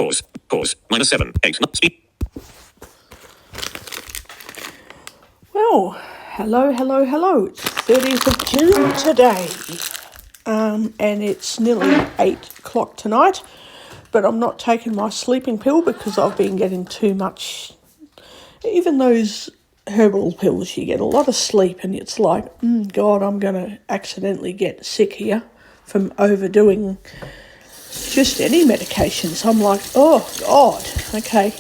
Pause. -7. 8. Speed. Well, hello. It's 30th of June today. And it's nearly 8 o'clock tonight. But I'm not taking my sleeping pill because I've been getting too much. Even those herbal pills, you get a lot of sleep and it's like, God, I'm going to accidentally get sick here from overdoing just any medications. I'm like, oh, God, okay,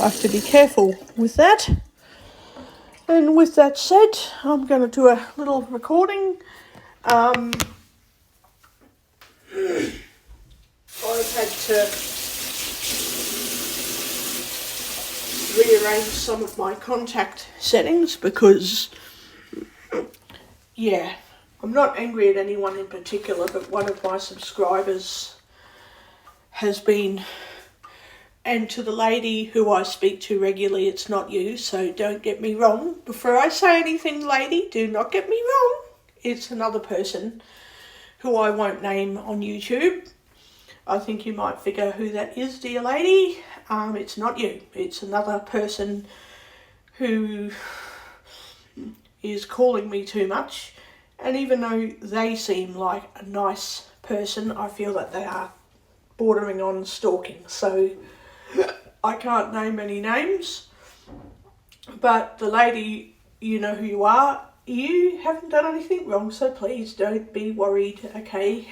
I have to be careful with that. And with that said, I'm going to do a little recording. I've had to rearrange some of my contact settings because, I'm not angry at anyone in particular, but one of my subscribers has been, and to the lady who I speak to regularly, it's not you, so don't get me wrong. Before I say anything, lady, do not get me wrong. It's another person who I won't name on YouTube. I think you might figure who that is, dear lady. It's not you. It's another person who is calling me too much. And even though they seem like a nice person, I feel that they are bordering on stalking. So I can't name any names. But the lady, you know who you are. You haven't done anything wrong, so please don't be worried, okay?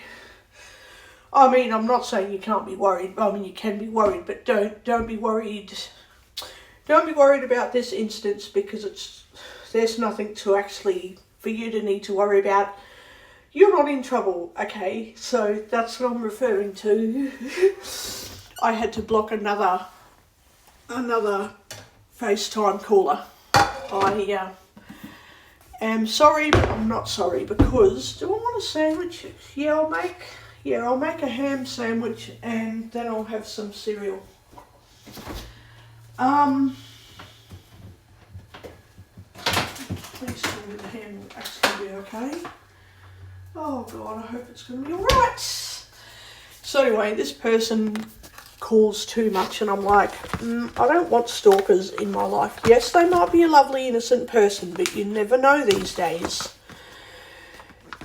I mean, I'm not saying you can't be worried. I mean, you can be worried, but don't be worried. Don't be worried about this instance because there's nothing to actually for you to need to worry about. You're not in trouble, okay? So that's what I'm referring to. I had to block another FaceTime caller. I am sorry, but I'm not sorry because do I want a sandwich? I'll make a ham sandwich and then I'll have some cereal. Please tell me the ham will actually be okay. Oh God, I hope it's going to be alright. So anyway, this person calls too much and I'm like, I don't want stalkers in my life. Yes, they might be a lovely, innocent person, but you never know these days.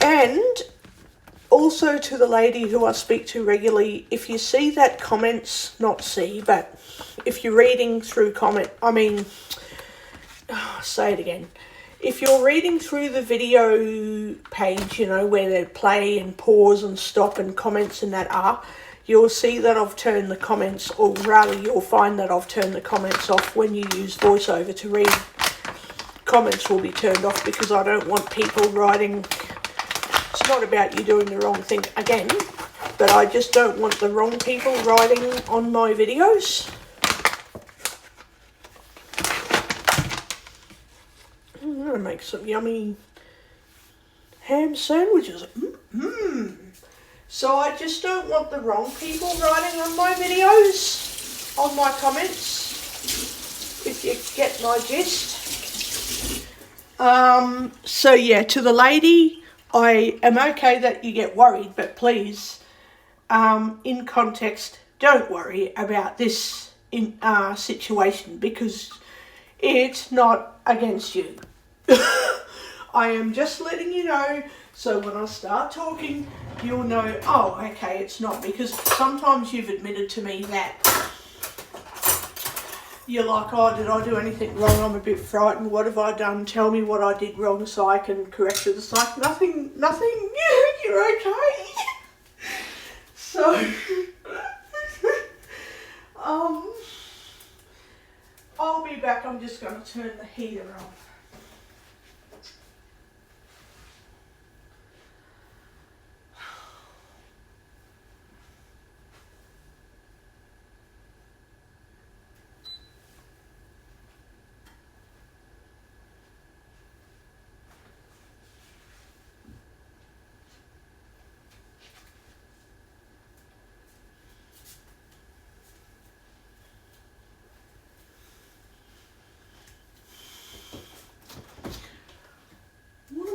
And also to the lady who I speak to regularly, if you see that comments, not see, but if you're reading through say it again. If you're reading through the video page, where they play and pause and stop and comments and that are, you'll see that I've turned the comments, or rather you'll find that I've turned the comments off when you use VoiceOver to read. Comments will be turned off because I don't want people writing. It's not about you doing the wrong thing again, but I just don't want the wrong people writing on my videos. I'm going to make some yummy ham sandwiches. So I just don't want the wrong people writing on my videos, on my comments, if you get my gist. So yeah, to the lady, I am okay that you get worried, but please, in context, don't worry about this situation because it's not against you. I am just letting you know, so when I start talking, you'll know, oh, okay, it's not, because sometimes you've admitted to me that you're like, oh, did I do anything wrong? I'm a bit frightened. What have I done? Tell me what I did wrong so I can correct it. It's like, nothing, you're okay. So, I'll be back. I'm just going to turn the heater on.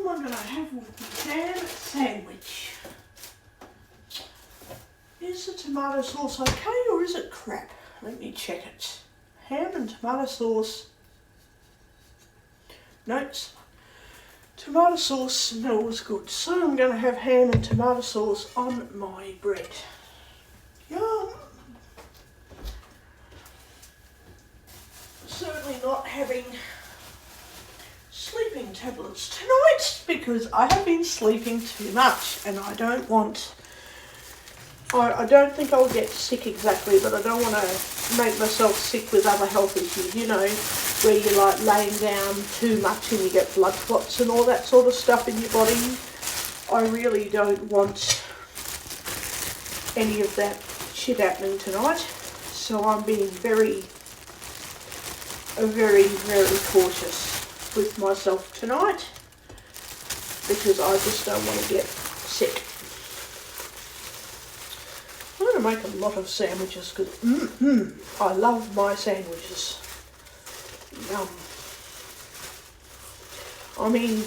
I'm going to have with my ham sandwich. Is the tomato sauce okay or is it crap. Let me check it. Ham and tomato sauce. Notes. Tomato sauce smells good. So I'm going to have ham and tomato sauce on my bread. Yum. Certainly not having sleeping tablets tonight because I have been sleeping too much and I don't want... I don't think I'll get sick exactly, but I don't want to make myself sick with other health issues, you know, where you're like laying down too much and you get blood clots and all that sort of stuff in your body. I really don't want any of that shit happening tonight, so I'm being very, very cautious with myself tonight because I just don't want to get sick. I'm going to make a lot of sandwiches because I love my sandwiches. Yum. I mean,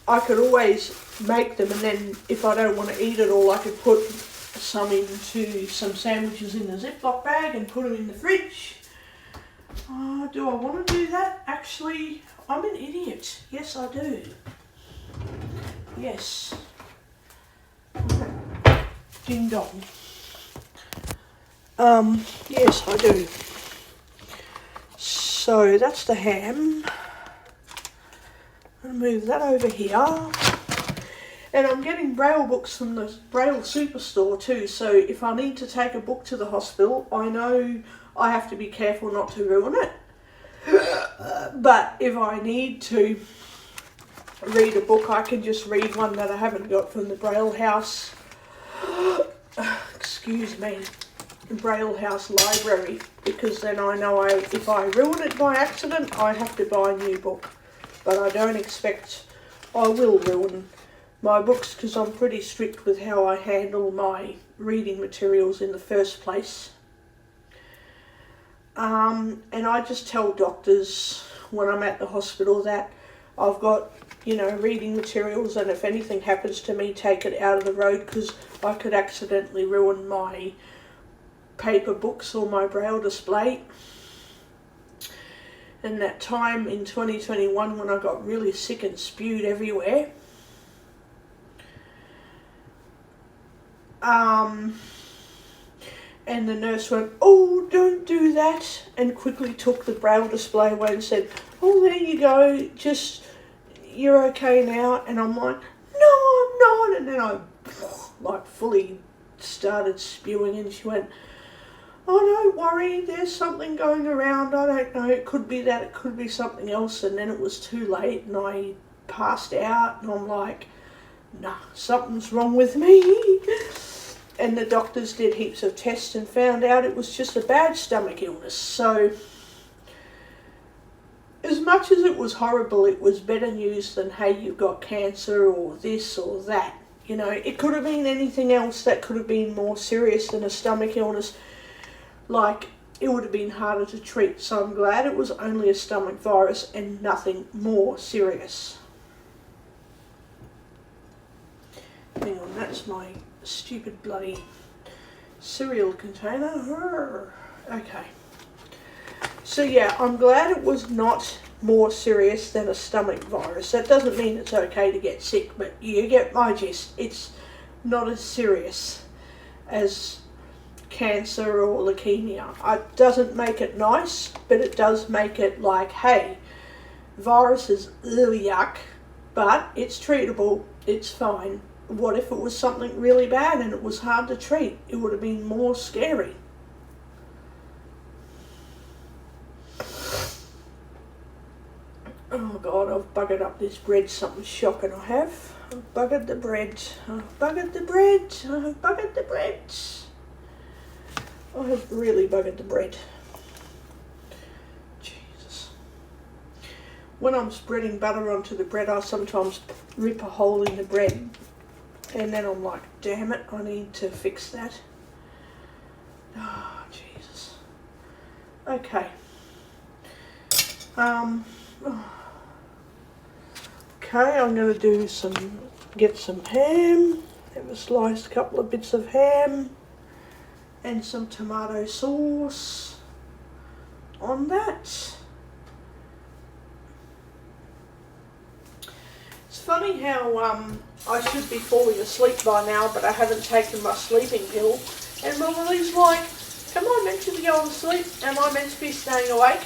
I could always make them and then if I don't want to eat it all, I could put some into some sandwiches in a Ziploc bag and put them in the fridge. Do I want to do that? Actually, I'm an idiot. Yes, I do. Yes. Ding dong. Yes, I do. So that's the ham. I'm going to move that over here. And I'm getting Braille books from the Braille Superstore too, so if I need to take a book to the hospital, I know I have to be careful not to ruin it. But if I need to read a book, I can just read one that I haven't got from the Braille House. Excuse me. Braille House Library, because then I know if I ruin it by accident, I have to buy a new book. But I don't expect I will ruin my books because I'm pretty strict with how I handle my reading materials in the first place. And I just tell doctors when I'm at the hospital that I've got, you know, reading materials, and if anything happens to me, take it out of the road because I could accidentally ruin my paper books or my Braille display. And that time in 2021 when I got really sick and spewed everywhere, and the nurse went, "Oh, don't do that," and quickly took the Braille display away and said, "Oh, there you go, just, you're okay now." And I'm like, "No, I'm not." And then I like fully started spewing, and she went, "Oh, don't worry, there's something going around, I don't know, it could be that, it could be something else." And then it was too late and I passed out and I'm like, nah, something's wrong with me. And the doctors did heaps of tests and found out it was just a bad stomach illness. So as much as it was horrible, it was better news than, hey, you've got cancer or this or that. You know, it could have been anything else that could have been more serious than a stomach illness. Like, it would have been harder to treat. So I'm glad it was only a stomach virus and nothing more serious. Hang on, that's my stupid bloody cereal container. Okay. So yeah, I'm glad it was not more serious than a stomach virus. That doesn't mean it's okay to get sick, but you get my gist. It's not as serious as cancer or leukemia. It doesn't make it nice, but it does make it like, hey, virus is yuck, but it's treatable, it's fine. What if it was something really bad and it was hard to treat? It would have been more scary. Oh God, I've buggered up this bread. Something shocking I have. I've buggered the bread. I've buggered the bread. I've buggered the bread. I have really buggered the bread. Jesus. When I'm spreading butter onto the bread, I sometimes rip a hole in the bread. And then I'm like, damn it, I need to fix that. Oh, Jesus. Okay. Okay, I'm going to do get some ham. Have a sliced couple of bits of ham. and some tomato sauce on that. It's funny how I should be falling asleep by now, but I haven't taken my sleeping pill. And Lily's like, am I meant to be going to sleep? Am I meant to be staying awake?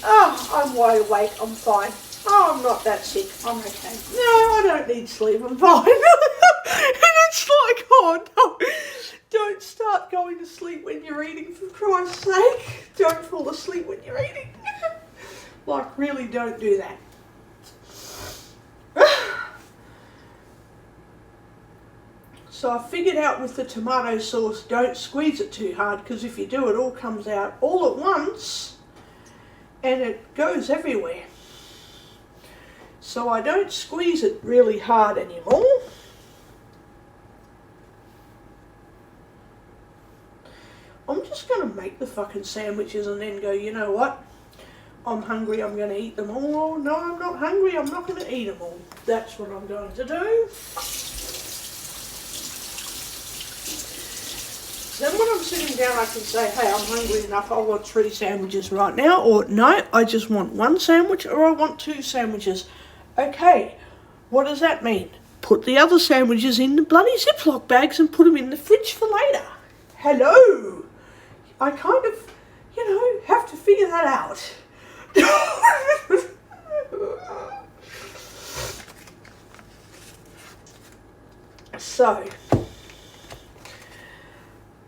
Oh, I'm wide awake, I'm fine. Oh, I'm not that sick, I'm okay. No, I don't need sleep, I'm fine. And it's like, oh no, don't start going to sleep when you're eating, for Christ's sake. Don't fall asleep when you're eating. Like, really don't do that. So I figured out with the tomato sauce, don't squeeze it too hard, because if you do, it all comes out all at once and it goes everywhere. So I don't squeeze it really hard anymore. I'm just going to make the fucking sandwiches and then go, you know what? I'm hungry, I'm going to eat them all. Oh, no, I'm not hungry, I'm not going to eat them all. That's what I'm going to do. Then when I'm sitting down, I can say, hey, I'm hungry enough, I want 3 sandwiches right now. Or, no, I just want 1 sandwich, or I want 2 sandwiches. Okay, what does that mean? Put the other sandwiches in the bloody Ziploc bags and put them in the fridge for later. Hello! I kind of, you know, have to figure that out. So,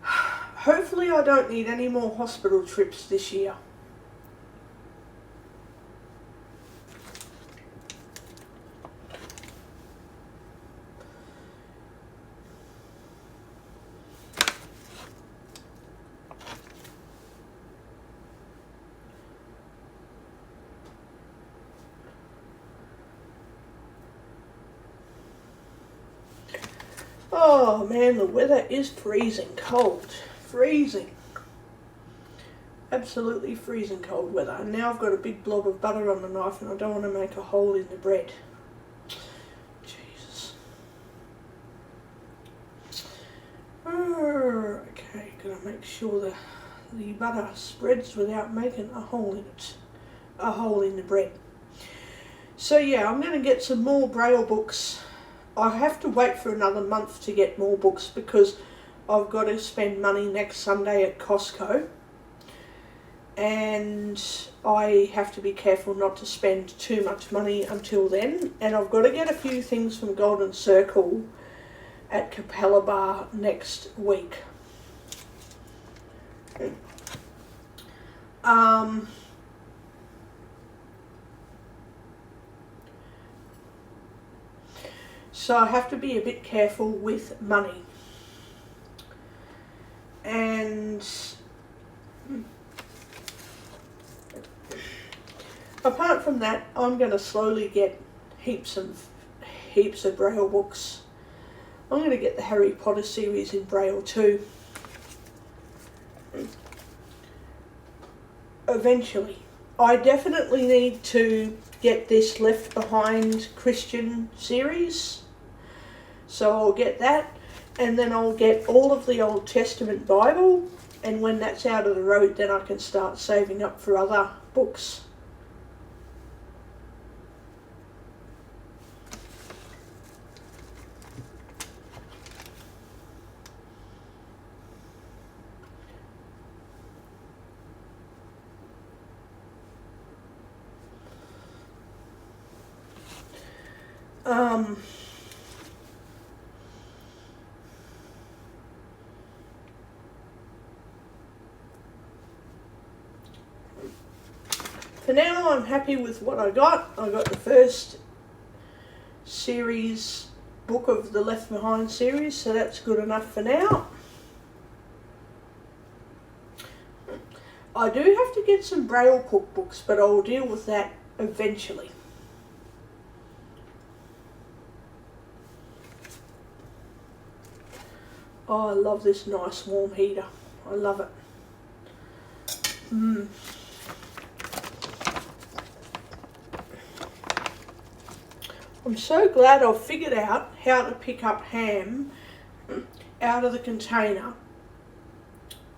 hopefully I don't need any more hospital trips this year. Oh man, the weather is freezing cold. Freezing. Absolutely freezing cold weather. And now I've got a big blob of butter on the knife and I don't want to make a hole in the bread. Jesus. Okay, gotta make sure the butter spreads without making a hole in it. A hole in the bread. So yeah, I'm going to get some more Braille books. I have to wait for another month to get more books because I've got to spend money next Sunday at Costco. And I have to be careful not to spend too much money until then. And I've got to get a few things from Golden Circle at Capella Bar next week. So I have to be a bit careful with money. And apart from that, I'm going to slowly get heaps of Braille books. I'm going to get the Harry Potter series in Braille too. Eventually. I definitely need to get this Left Behind Christian series. So I'll get that, and then I'll get all of the Old Testament Bible, and when that's out of the road, then I can start saving up for other books. For now, I'm happy with what I got. I got the first series book of the Left Behind series, so that's good enough for now. I do have to get some Braille cookbooks, but I'll deal with that eventually. Oh, I love this nice warm heater. I love it. I'm so glad I've figured out how to pick up ham out of the container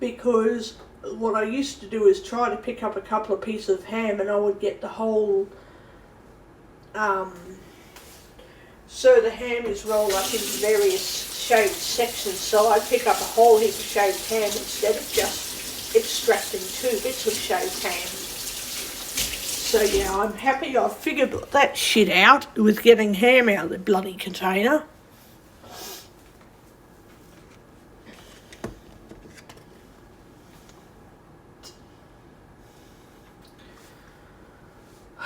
because what I used to do is try to pick up a couple of pieces of ham and I would get the whole, so the ham is rolled up into various shaved sections, so I pick up a whole heap of shaved ham instead of just extracting 2 bits of shaved ham. So yeah, I'm happy I figured that shit out with getting ham out of the bloody container.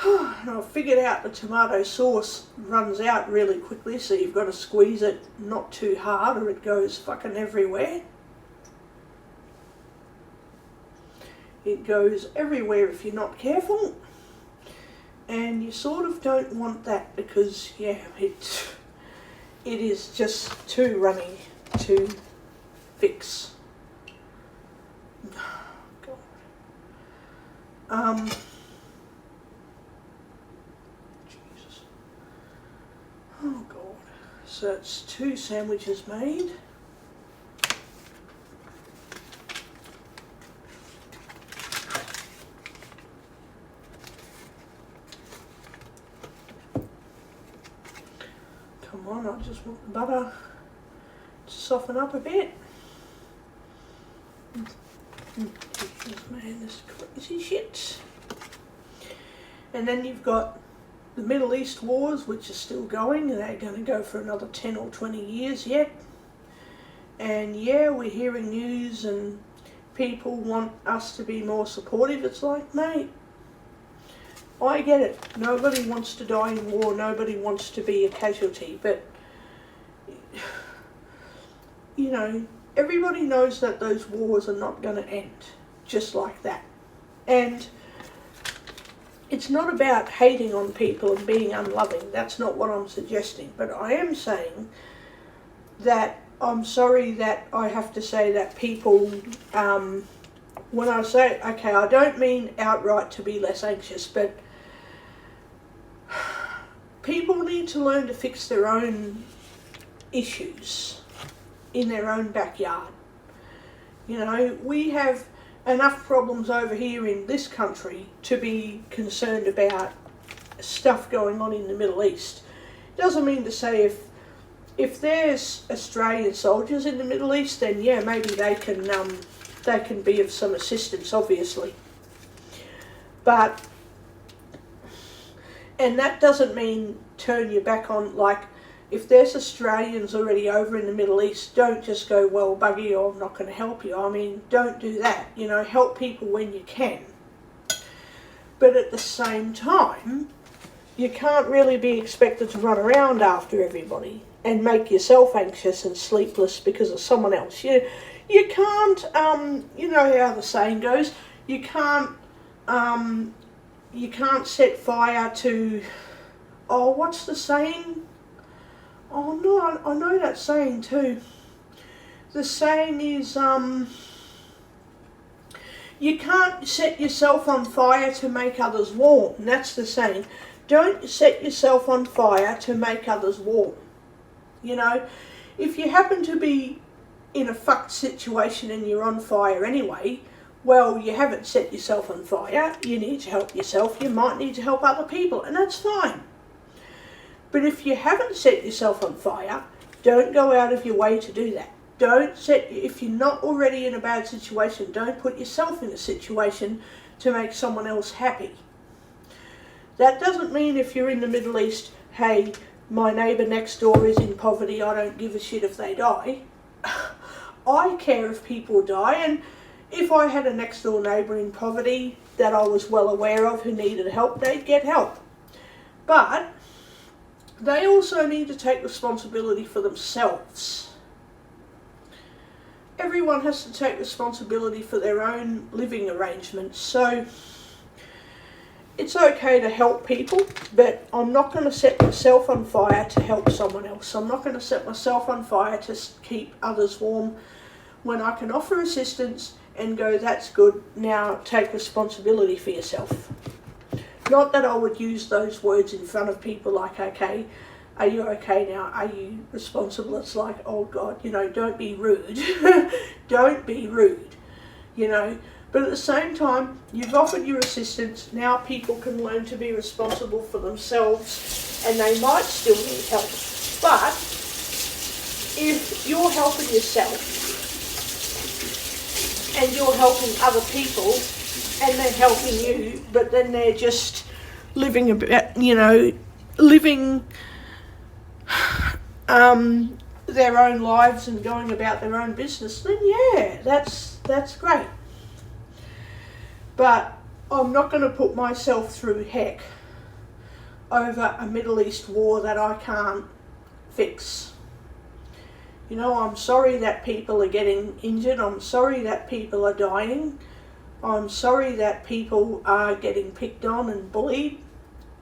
And I figured out the tomato sauce runs out really quickly, so you've got to squeeze it not too hard or it goes fucking everywhere. It goes everywhere if you're not careful. And you sort of don't want that because, yeah, it is just too runny to fix. God. Jesus. Oh God. So it's 2 sandwiches made. Come on, I just want the butter to soften up a bit. Man, this crazy shit. And then you've got the Middle East wars, which are still going, and they're going to go for another 10 or 20 years yet. And yeah, we're hearing news and people want us to be more supportive. It's like, mate, I get it. Nobody wants to die in war. Nobody wants to be a casualty. But, you know, everybody knows that those wars are not going to end just like that. And it's not about hating on people and being unloving. That's not what I'm suggesting. But I am saying that I'm sorry that I have to say that people, when I say, okay, I don't mean outright to be less anxious, but people need to learn to fix their own issues in their own backyard. You know, we have enough problems over here in this country to be concerned about stuff going on in the Middle East. Doesn't mean to say if there's Australian soldiers in the Middle East, then yeah, maybe they can be of some assistance, obviously. But, and that doesn't mean turn your back on, like, if there's Australians already over in the Middle East, don't just go, well, buggy, or I'm not going to help you. I mean, don't do that. You know, help people when you can. But at the same time, you can't really be expected to run around after everybody and make yourself anxious and sleepless because of someone else. You can't, you know how the saying goes, you can't set fire to, oh, what's the saying? Oh no, I know that saying too. The saying is, you can't set yourself on fire to make others warm. That's the saying. Don't set yourself on fire to make others warm. You know, if you happen to be in a fucked situation and you're on fire anyway, well, you haven't set yourself on fire. You need to help yourself. You might need to help other people, and that's fine. But if you haven't set yourself on fire, don't go out of your way to do that. If you're not already in a bad situation, don't put yourself in a situation to make someone else happy. That doesn't mean if you're in the Middle East, hey, my neighbour next door is in poverty, I don't give a shit if they die. I care if people die, and if I had a next door neighbour in poverty that I was well aware of who needed help, they'd get help. But they also need to take responsibility for themselves. Everyone has to take responsibility for their own living arrangements. So it's okay to help people, but I'm not going to set myself on fire to help someone else. I'm not going to set myself on fire to keep others warm when I can offer assistance and go, that's good, now take responsibility for yourself. Not that I would use those words in front of people like, okay, are you okay now? Are you responsible? It's like, oh God, you know, don't be rude. Don't be rude. you know. But at the same time, you've offered your assistance. Now people can learn to be responsible for themselves, and they might still need help. But if you're helping yourself and you're helping other people and they're helping you, but then they're just living a bit, you know, living their own lives and going about their own business, then yeah, that's great. But I'm not going to put myself through heck over a Middle East war that I can't fix. You know, I'm sorry that people are getting injured. I'm sorry that people are dying. I'm sorry that people are getting picked on and bullied.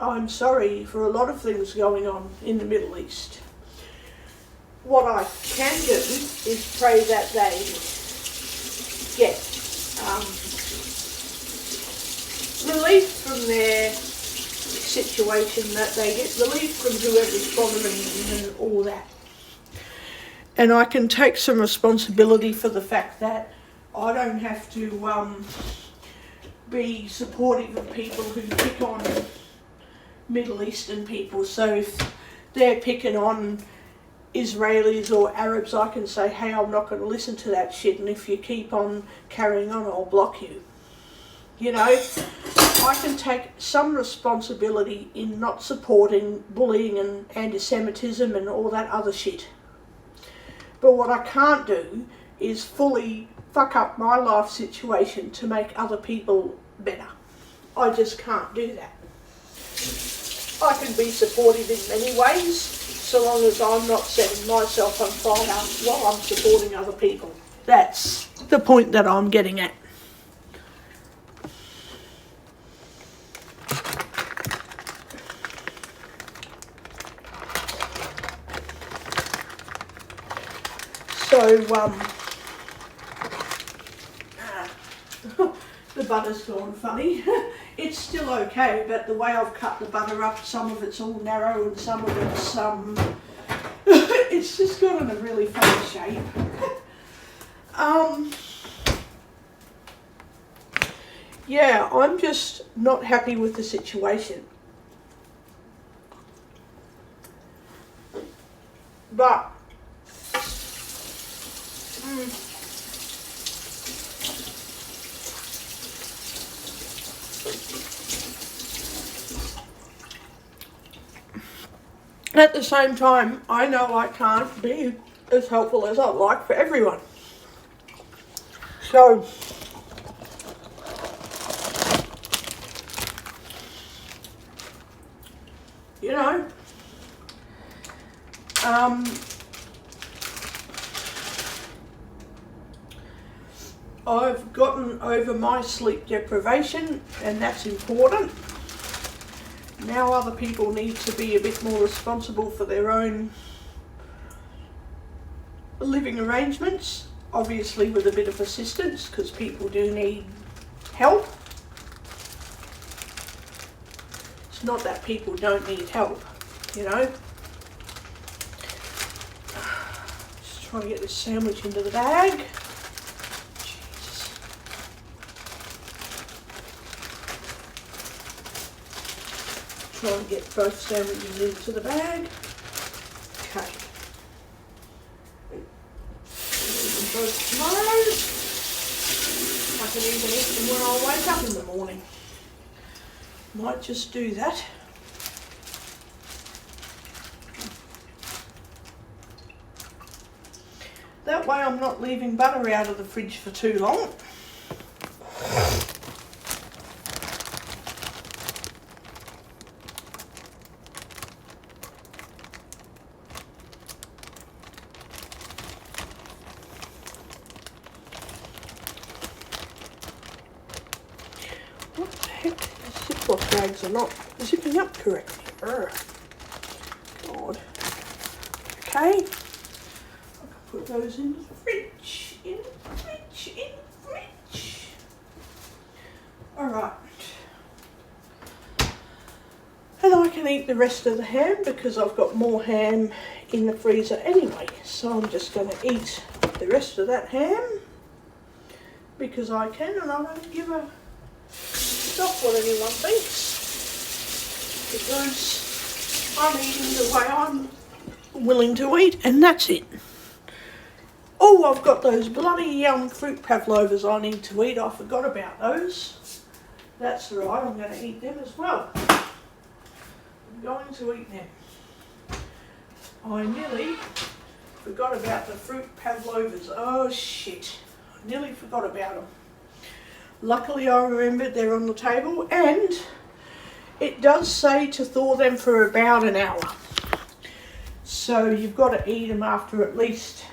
I'm sorry for a lot of things going on in the Middle East. What I can do is pray that they get relief from their situation, that they get relief from whoever's bothering them and all that. And I can take some responsibility for the fact that I don't have to be supportive of people who pick on Middle Eastern people. So if they're picking on Israelis or Arabs, I can say, hey, I'm not going to listen to that shit, and if you keep on carrying on, I'll block you. You know, I can take some responsibility in not supporting bullying and anti-Semitism and all that other shit. But what I can't do is fully fuck up my life situation to make other people better. I just can't do that. I can be supportive in many ways, so long as I'm not setting myself on fire while I'm supporting other people. That's the point that I'm getting at. So, the butter's gone funny. It's still okay, but the way I've cut the butter up, some of it's all narrow and some of it's, it's just got in a really funny shape. Yeah, I'm just not happy with the situation. But at the same time, I know I can't be as helpful as I'd like for everyone. So, you know, I've gotten over my sleep deprivation, and that's important. Now other people need to be a bit more responsible for their own living arrangements, obviously with a bit of assistance, because people do need help. It's not that people don't need help, you know. Just trying to get this sandwich into the bag. Try and get both sandwiches into the bag. Okay. Both tomorrow. I can even eat them when I wake up in the morning. Might just do that. That way I'm not leaving butter out of the fridge for too long. What the heck? The Ziploc bags are not zipping up correctly. God. Okay. I can put those in the fridge. In the fridge. Alright. And I can eat the rest of the ham because I've got more ham in the freezer anyway. So I'm just going to eat the rest of that ham. because I can, and I don't give a stop what anyone thinks, because I'm eating the way I'm willing to eat, and that's it. Oh, I've got those bloody fruit pavlovas I need to eat. I forgot about those. That's right, I'm going to eat them as well. I'm going to eat them. I nearly forgot about the fruit pavlovas. Oh shit, I nearly forgot about them. Luckily I remembered they're on the table, and it does say to thaw them for about an hour. So you've got to eat them after at least,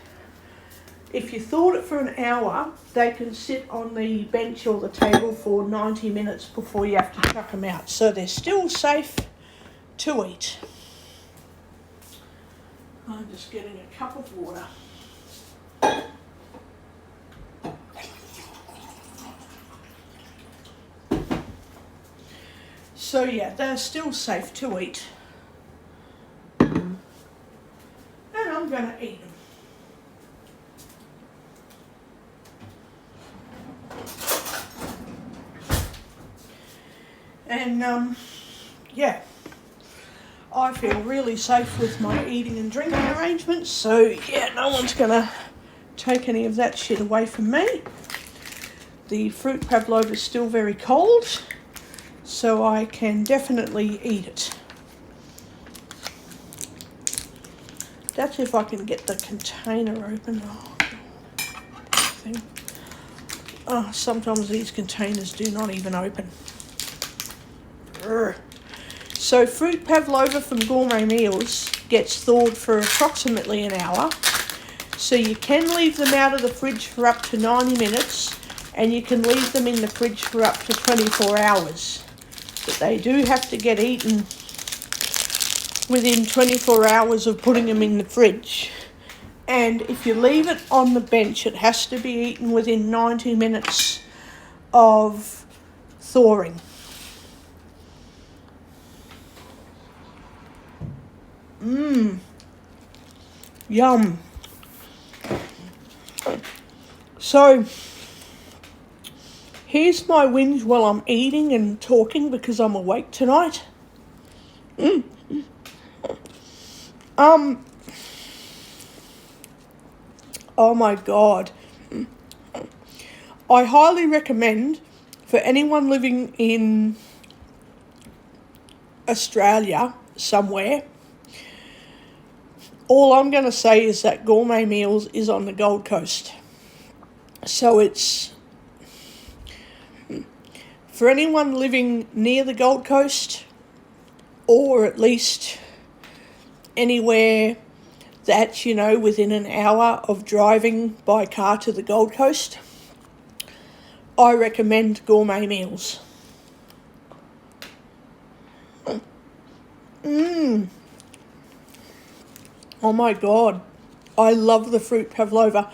if you thawed it for an hour, they can sit on the bench or the table for 90 minutes before you have to chuck them out. So they're still safe to eat. I'm just getting a cup of water. So yeah, they're still safe to eat. And I'm going to eat them. And yeah, I feel really safe with my eating and drinking arrangements, so yeah, no one's going to take any of that shit away from me. The fruit pavlova is still very cold, so I can definitely eat it. That's if I can get the container open. Oh, sometimes these containers do not even open. Urgh. So fruit pavlova from Gourmet Meals gets thawed for approximately an hour. So you can leave them out of the fridge for up to 90 minutes, and you can leave them in the fridge for up to 24 hours. But they do have to get eaten within 24 hours of putting them in the fridge. And if you leave it on the bench, it has to be eaten within 90 minutes of thawing. Yum. So, here's my whinge while I'm eating and talking because I'm awake tonight. Oh my God. I highly recommend for anyone living in Australia somewhere. All I'm going to say is that Gourmet Meals is on the Gold Coast. So it's for anyone living near the Gold Coast, or at least anywhere that's, within an hour of driving by car to the Gold Coast, I recommend Gourmet Meals. Oh my God, I love the fruit pavlova.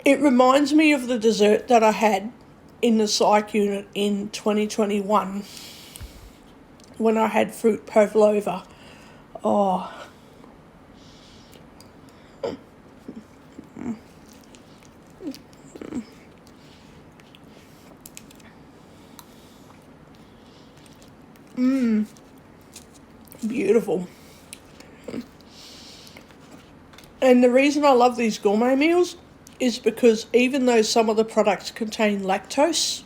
It reminds me of the dessert that I had in the psych unit in 2021 when I had fruit pavlova. Oh. Beautiful. And the reason I love these Gourmet Meals is because even though some of the products contain lactose,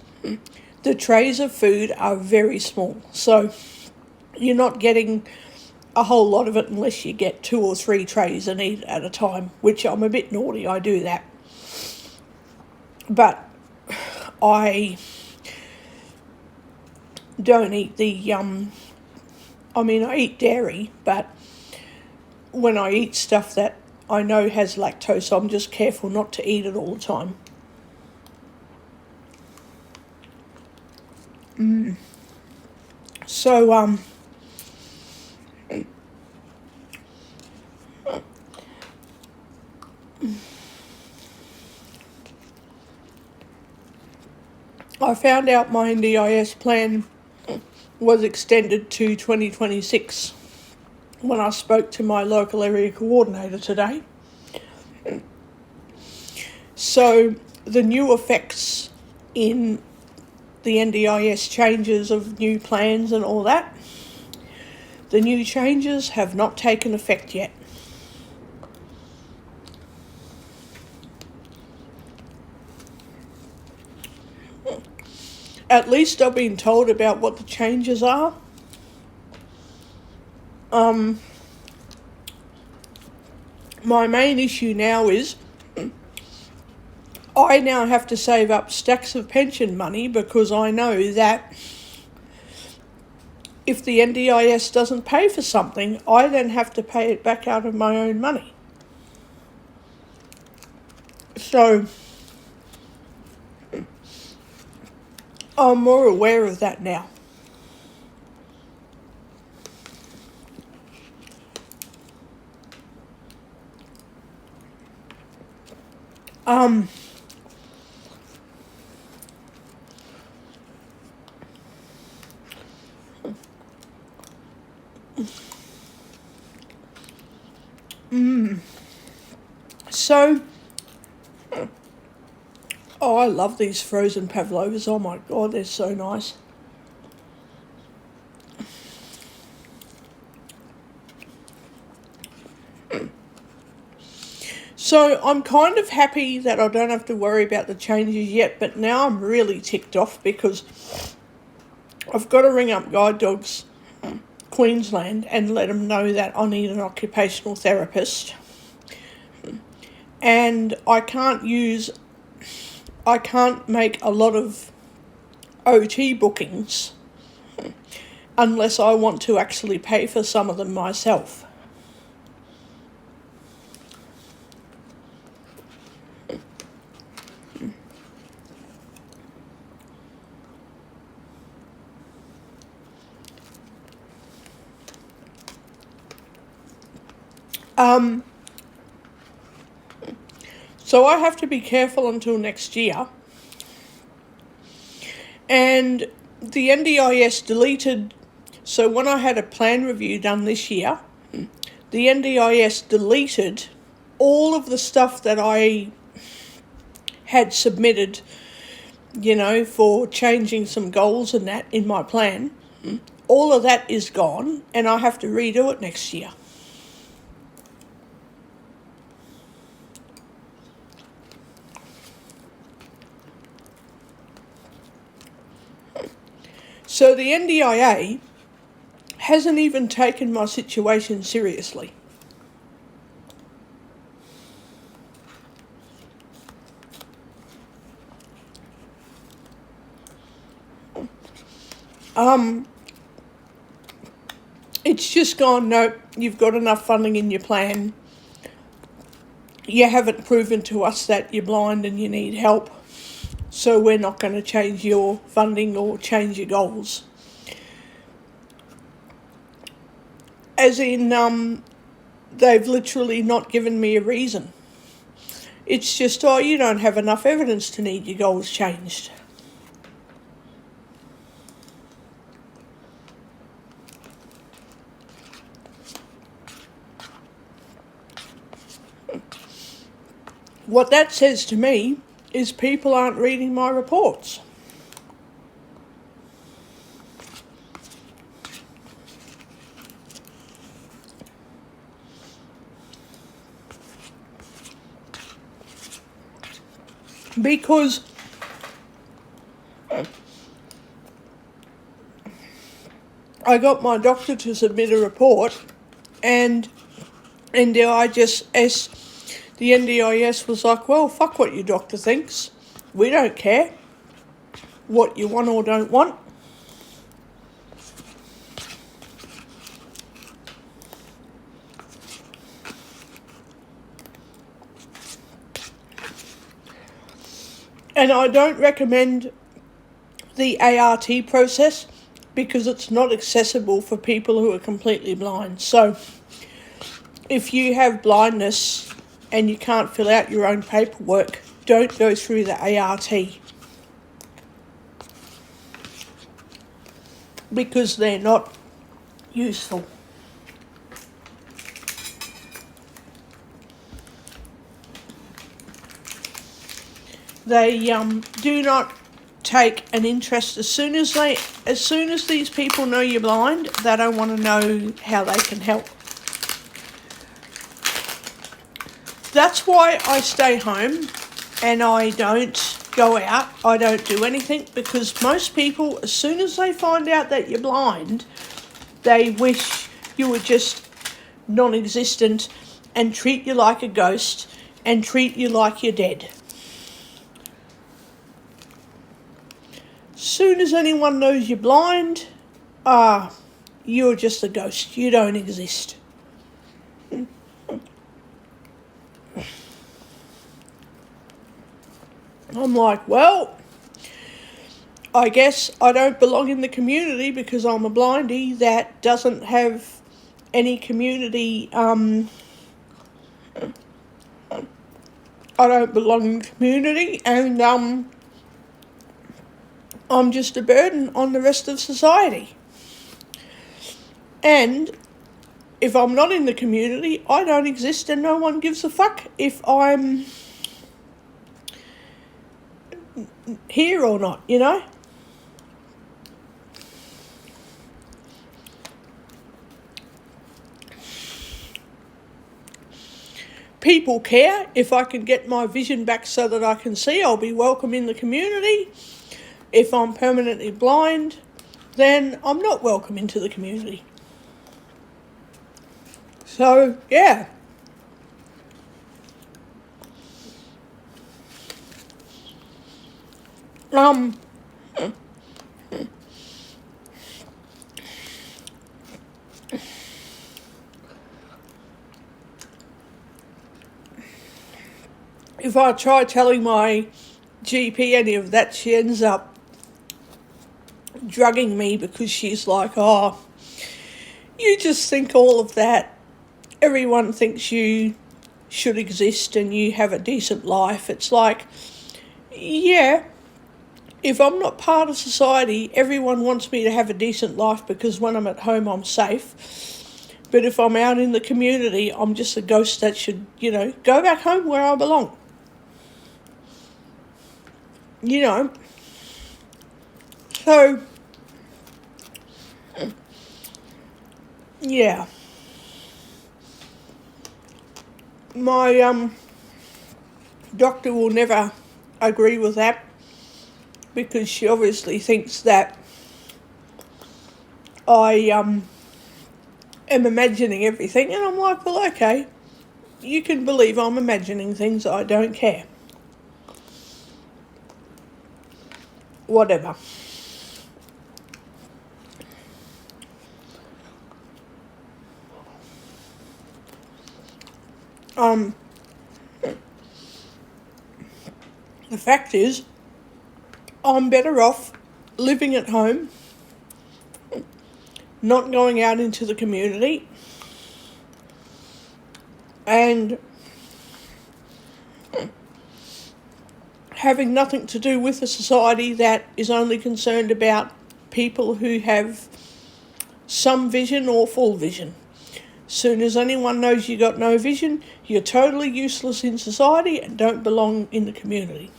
the trays of food are very small. So you're not getting a whole lot of it unless you get 2 or 3 trays and eat at a time, which I'm a bit naughty, I do that. But I don't eat I eat dairy, but when I eat stuff that I know has lactose, I'm just careful not to eat it all the time. So, I found out my NDIS plan was extended to 2026 when I spoke to my local area coordinator today. So the new effects in the NDIS changes of new plans and all that. The new changes have not taken effect yet. At least I've been told about what the changes are. My main issue now is I now have to save up stacks of pension money because I know that if the NDIS doesn't pay for something, I then have to pay it back out of my own money. So I'm more aware of that now. So, oh, I love these frozen pavlovas. Oh my God, they're so nice. So I'm kind of happy that I don't have to worry about the changes yet, but now I'm really ticked off because I've got to ring up Guide Dogs Queensland and let them know that I need an occupational therapist. And I can't make a lot of OT bookings unless I want to actually pay for some of them myself. So I have to be careful until next year. And the NDIS deleted, so when I had a plan review done this year, the NDIS deleted all of the stuff that I had submitted, for changing some goals and that in my plan. All of that is gone and I have to redo it next year. So the NDIA hasn't even taken my situation seriously. It's just gone, nope, you've got enough funding in your plan. You haven't proven to us that you're blind and you need help. So we're not going to change your funding or change your goals. As in, they've literally not given me a reason. It's just, you don't have enough evidence to need your goals changed. What that says to me is people aren't reading my reports. Because I got my doctor to submit a report and the NDIS was like, well, fuck what your doctor thinks. We don't care what you want or don't want. And I don't recommend the ART process because it's not accessible for people who are completely blind. So if you have blindness and you can't fill out your own paperwork, don't go through the ART because they're not useful. They do not take an interest. As soon as these people know you're blind, they don't want to know how they can help. That's why I stay home and I don't go out. I don't do anything, because most people, as soon as they find out that you're blind, they wish you were just non-existent and treat you like a ghost and treat you like you're dead. Soon as anyone knows you're blind, you're just a ghost. You don't exist. I'm like, well, I guess I don't belong in the community because I'm a blindie that doesn't have any community. I don't belong in the community, and I'm just a burden on the rest of society. And if I'm not in the community, I don't exist, and no one gives a fuck if I'm here or not, you know? People care. If I can get my vision back so that I can see, I'll be welcome in the community. If I'm permanently blind, then I'm not welcome into the community. So, yeah. If I try telling my GP any of that, she ends up drugging me, because she's like, oh, you just think all of that. Everyone thinks you should exist and you have a decent life. It's like, yeah, if I'm not part of society, everyone wants me to have a decent life because when I'm at home, I'm safe. But if I'm out in the community, I'm just a ghost that should, go back home where I belong. So, yeah. My doctor will never agree with that, because she obviously thinks that I am imagining everything, and I'm like, well, okay, you can believe I'm imagining things, I don't care. Whatever. The fact is, I'm better off living at home, not going out into the community, and having nothing to do with a society that is only concerned about people who have some vision or full vision. Soon as anyone knows you got no vision, you're totally useless in society and don't belong in the community.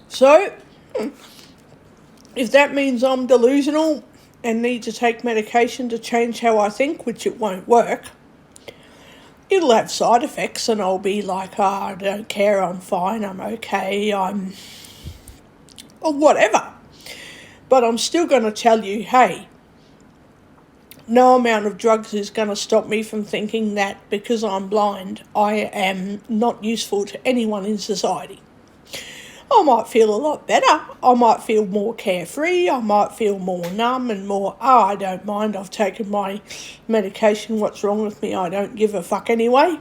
So, if that means I'm delusional and need to take medication to change how I think, which it won't work, it'll have side effects, and I'll be like, I don't care, I'm fine, I'm okay, or whatever. But I'm still going to tell you, hey, no amount of drugs is going to stop me from thinking that because I'm blind, I am not useful to anyone in society. I might feel a lot better. I might feel more carefree. I might feel more numb and more, I don't mind, I've taken my medication, what's wrong with me? I don't give a fuck anyway.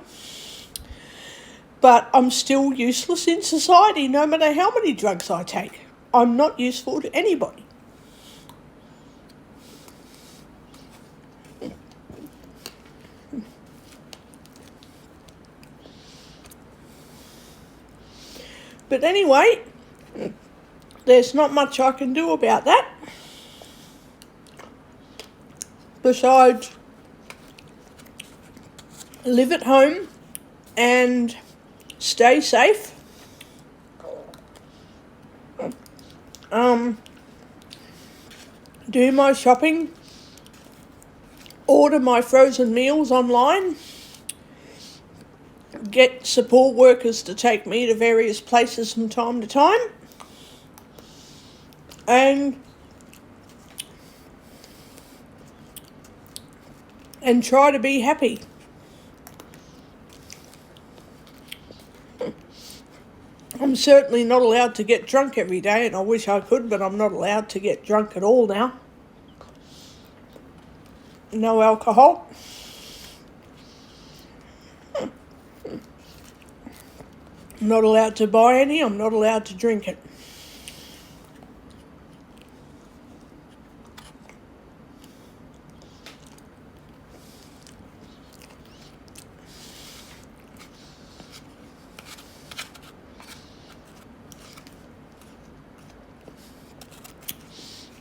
But I'm still useless in society no matter how many drugs I take. I'm not useful to anybody. But anyway, there's not much I can do about that. Besides live at home and stay safe. Do my shopping, order my frozen meals online, get support workers to take me to various places from time to time, and try to be happy. I'm certainly not allowed to get drunk every day, and I wish I could, but I'm not allowed to get drunk at all now. No alcohol. I'm not allowed to buy any, I'm not allowed to drink it.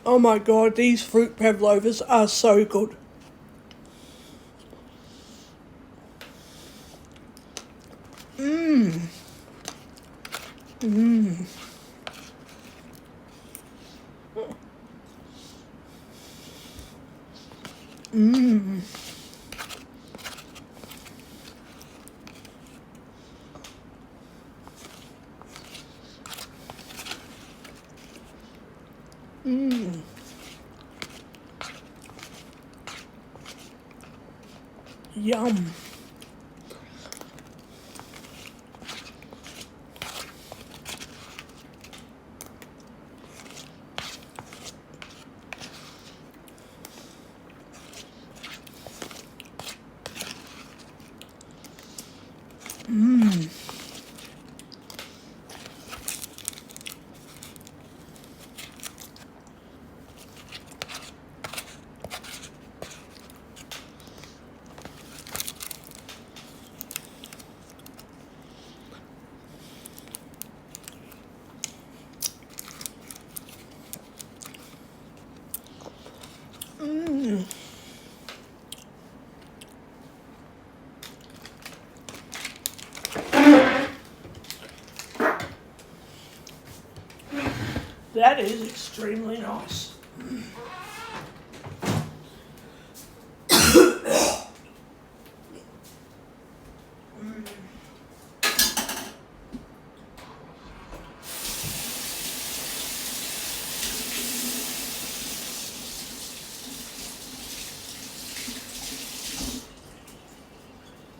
Oh my God, these fruit pavlovas are so good. Yum. That is extremely nice.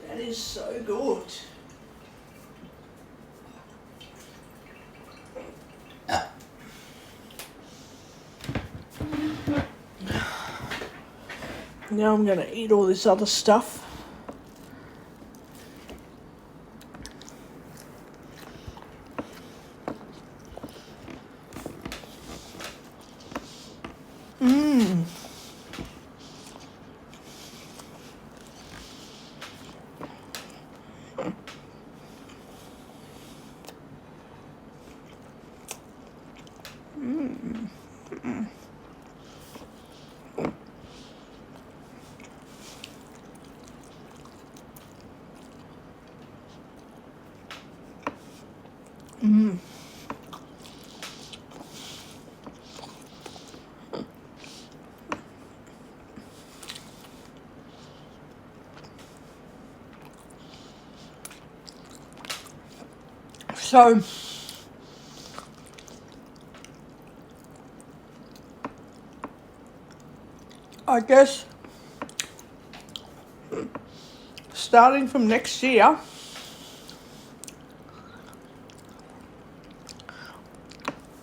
That is so good. Now I'm going to eat all this other stuff. So, I guess starting from next year,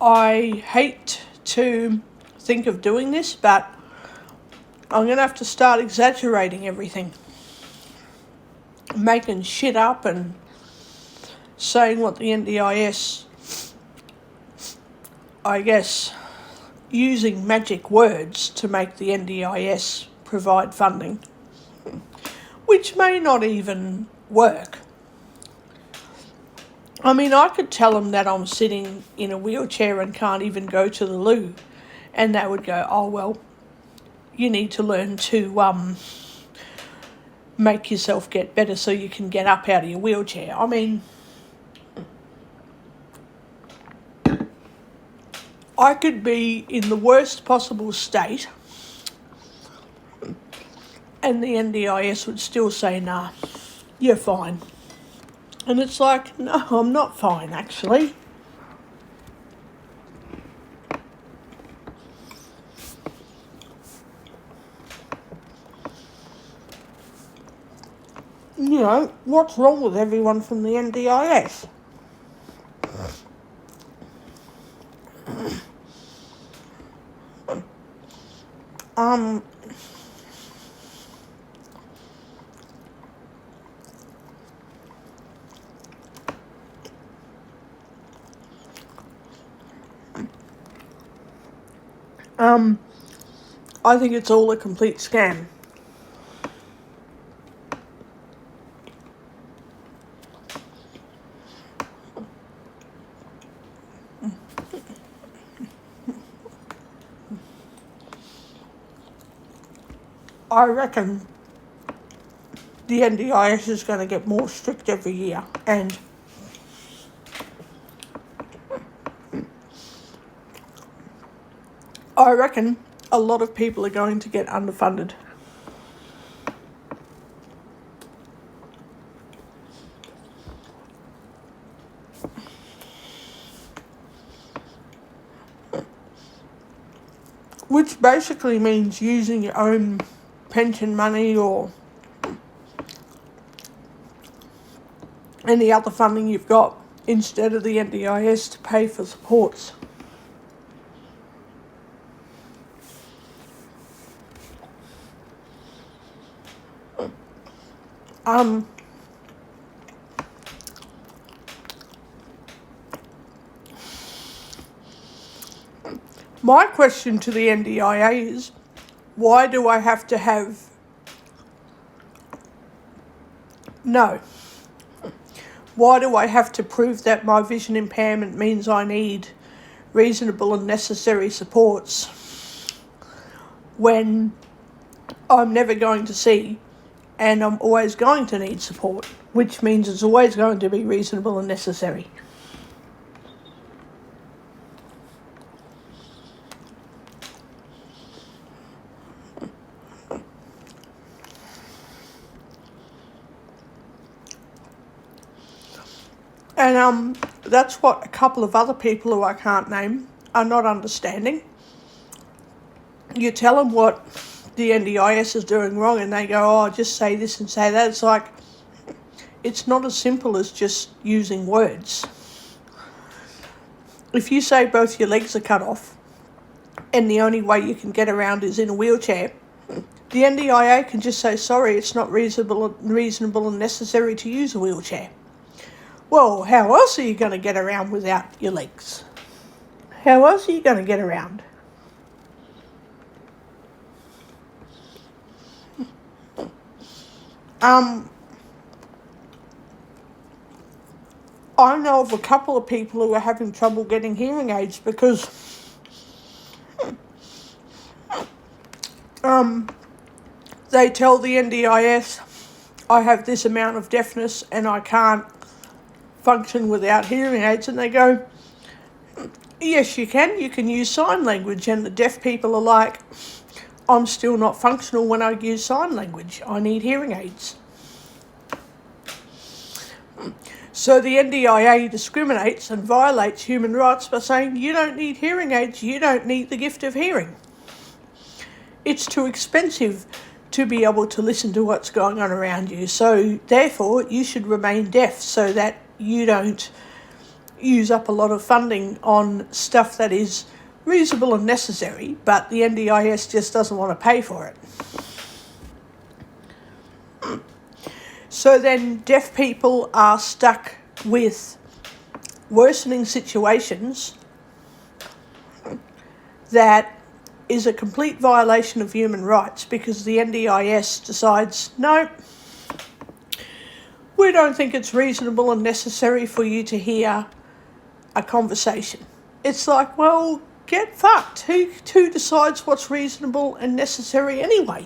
I hate to think of doing this, but I'm going to have to start exaggerating everything. Making shit up and saying what the NDIS, I guess, using magic words to make the NDIS provide funding, which may not even work. I mean, I could tell them that I'm sitting in a wheelchair and can't even go to the loo, and they would go, oh, well, you need to learn to make yourself get better so you can get up out of your wheelchair. I mean, I could be in the worst possible state and the NDIS would still say, nah, you're fine. And it's like, no, I'm not fine, actually. You know, what's wrong with everyone from the NDIS? I think it's all a complete scam. I reckon the NDIS is going to get more strict every year, and I reckon a lot of people are going to get underfunded. Which basically means using your own pension money or any other funding you've got instead of the NDIS to pay for supports. My question to the NDIA is, why do I have to have... No. Why do I have to prove that my vision impairment means I need reasonable and necessary supports when I'm never going to see and I'm always going to need support, which means it's always going to be reasonable and necessary? And that's what a couple of other people who I can't name are not understanding. You tell them what the NDIS is doing wrong and they go, oh, just say this and say that. It's like, it's not as simple as just using words. If you say both your legs are cut off and the only way you can get around is in a wheelchair, the NDIA can just say, sorry, it's not reasonable and necessary to use a wheelchair. Well, how else are you going to get around without your legs? How else are you going to get around? I know of a couple of people who are having trouble getting hearing aids because they tell the NDIS, I have this amount of deafness and I can't function without hearing aids, and they go, yes, you can use sign language. And the deaf people are like, I'm still not functional when I use sign language. I need hearing aids. So the NDIA discriminates and violates human rights by saying, you don't need hearing aids, you don't need the gift of hearing. It's too expensive to be able to listen to what's going on around you. So therefore, you should remain deaf so that you don't use up a lot of funding on stuff that is reasonable and necessary, but the NDIS just doesn't want to pay for it. So then deaf people are stuck with worsening situations that is a complete violation of human rights because the NDIS decides, no, we don't think it's reasonable and necessary for you to hear a conversation. It's like, well, get fucked. Who decides what's reasonable and necessary anyway?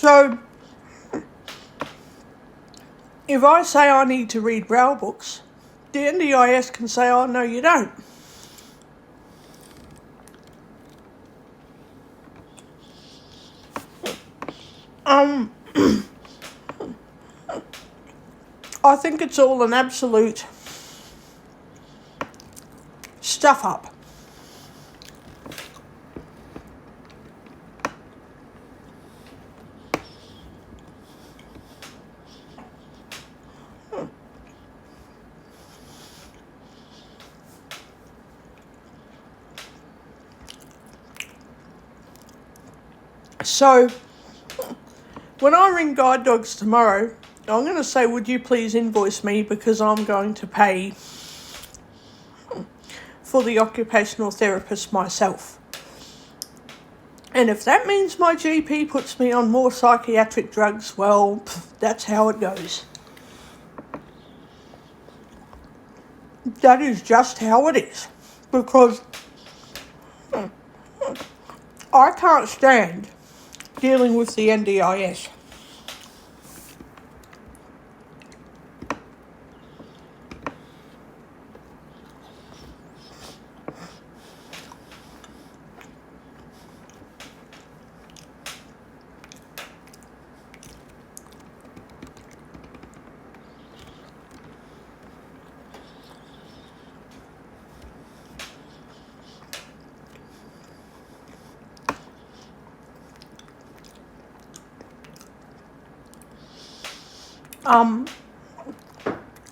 So, if I say I need to read braille books, the NDIS can say, oh, no, you don't. I think it's all an absolute stuff up. So, when I ring Guide Dogs tomorrow, I'm going to say, would you please invoice me because I'm going to pay for the occupational therapist myself. And if that means my GP puts me on more psychiatric drugs, well, that's how it goes. That is just how it is. Because I can't stand dealing with the NDIS.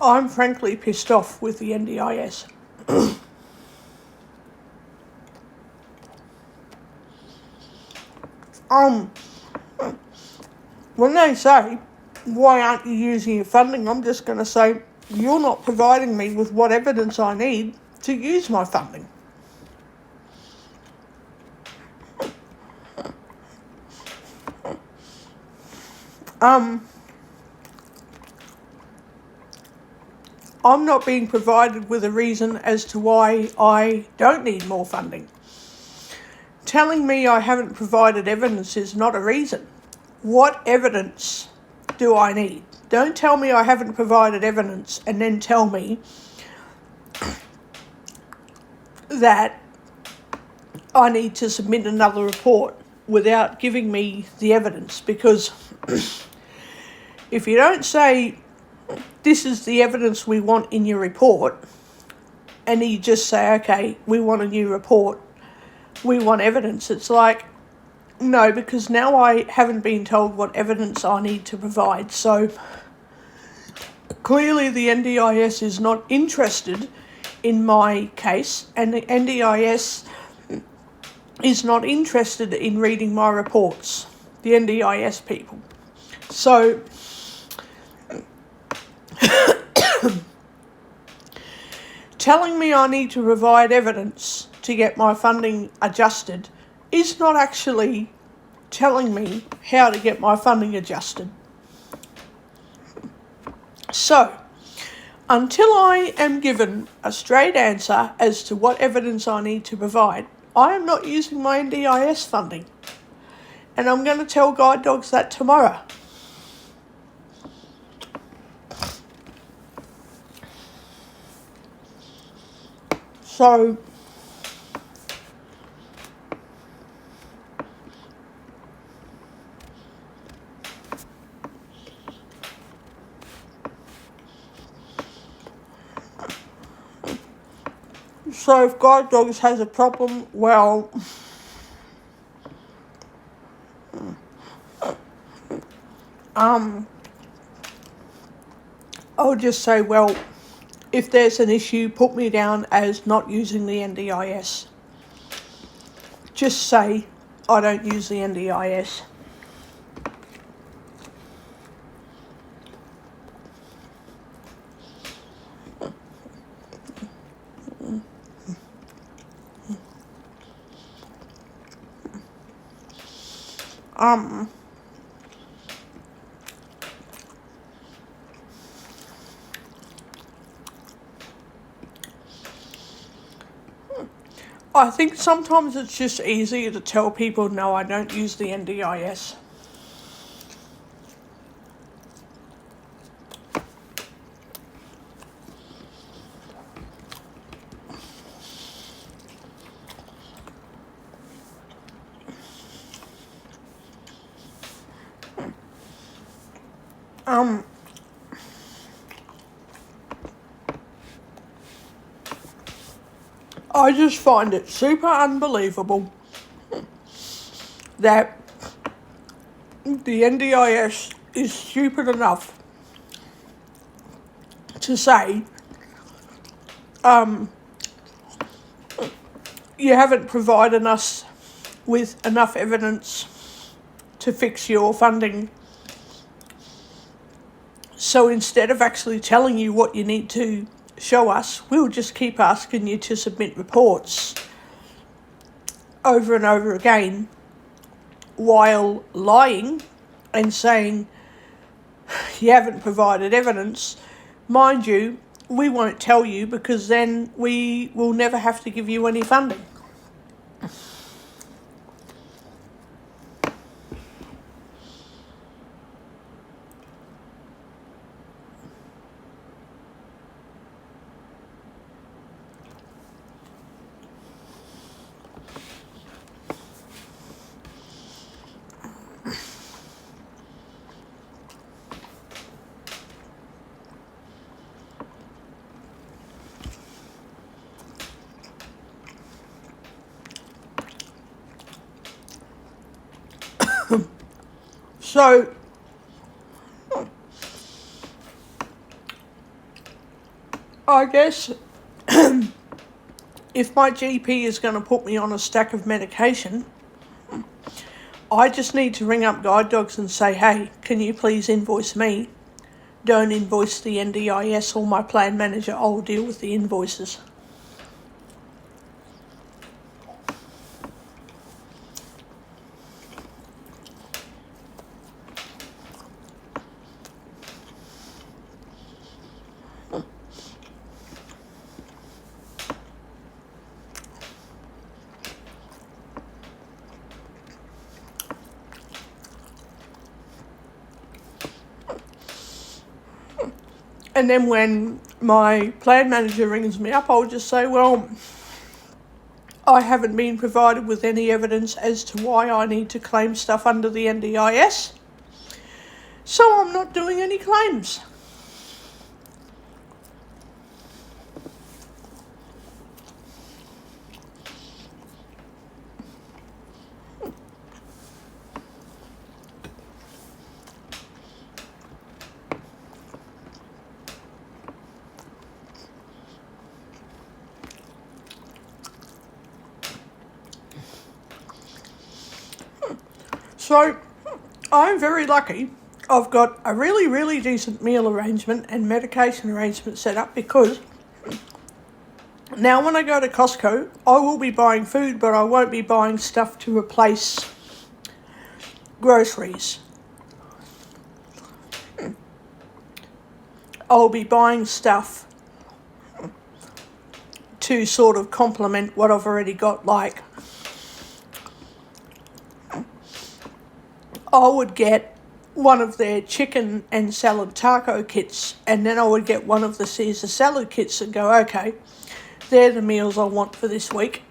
I'm frankly pissed off with the NDIS. When they say, why aren't you using your funding, I'm just going to say, you're not providing me with what evidence I need to use my funding. I'm not being provided with a reason as to why I don't need more funding. Telling me I haven't provided evidence is not a reason. What evidence do I need? Don't tell me I haven't provided evidence and then tell me that I need to submit another report without giving me the evidence, because if you don't say this is the evidence we want in your report, and you just say, okay, we want a new report, we want evidence, it's like, no, because now I haven't been told what evidence I need to provide. So clearly the NDIS is not interested in my case, and the NDIS is not interested in reading my reports, the NDIS people. So telling me I need to provide evidence to get my funding adjusted is not actually telling me how to get my funding adjusted. So, until I am given a straight answer as to what evidence I need to provide, I am not using my NDIS funding. And I'm going to tell Guide Dogs that tomorrow. So, if Guide Dogs has a problem, well, I'll just say, well, if there's an issue, put me down as not using the NDIS. Just say I don't use the NDIS. I think sometimes it's just easier to tell people, no, I don't use the NDIS. I just find it super unbelievable that the NDIS is stupid enough to say, you haven't provided us with enough evidence to fix your funding. So instead of actually telling you what you need to show us, we'll just keep asking you to submit reports over and over again while lying and saying you haven't provided evidence. Mind you, we won't tell you because then we will never have to give you any funding. So, I guess if my GP is going to put me on a stack of medication, I just need to ring up Guide Dogs and say, hey, can you please invoice me? Don't invoice the NDIS or my plan manager, I'll deal with the invoices. And then when my plan manager rings me up, I'll just say, well, I haven't been provided with any evidence as to why I need to claim stuff under the NDIS, so I'm not doing any claims. So, I'm very lucky. I've got a really, really decent meal arrangement and medication arrangement set up because now when I go to Costco, I will be buying food, but I won't be buying stuff to replace groceries. I'll be buying stuff to sort of complement what I've already got, like I would get one of their chicken and salad taco kits, and then I would get one of the Caesar salad kits and go, okay, they're the meals I want for this week.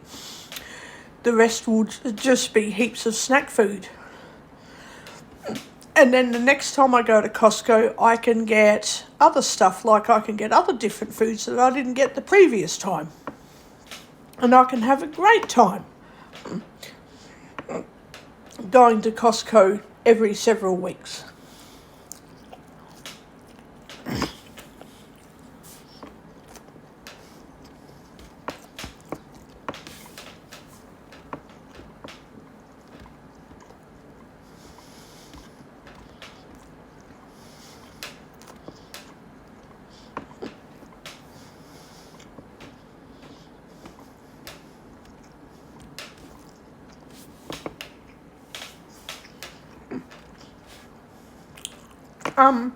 The rest will just be heaps of snack food. And then the next time I go to Costco, I can get other stuff, like I can get other different foods that I didn't get the previous time. And I can have a great time going to Costco every several weeks. I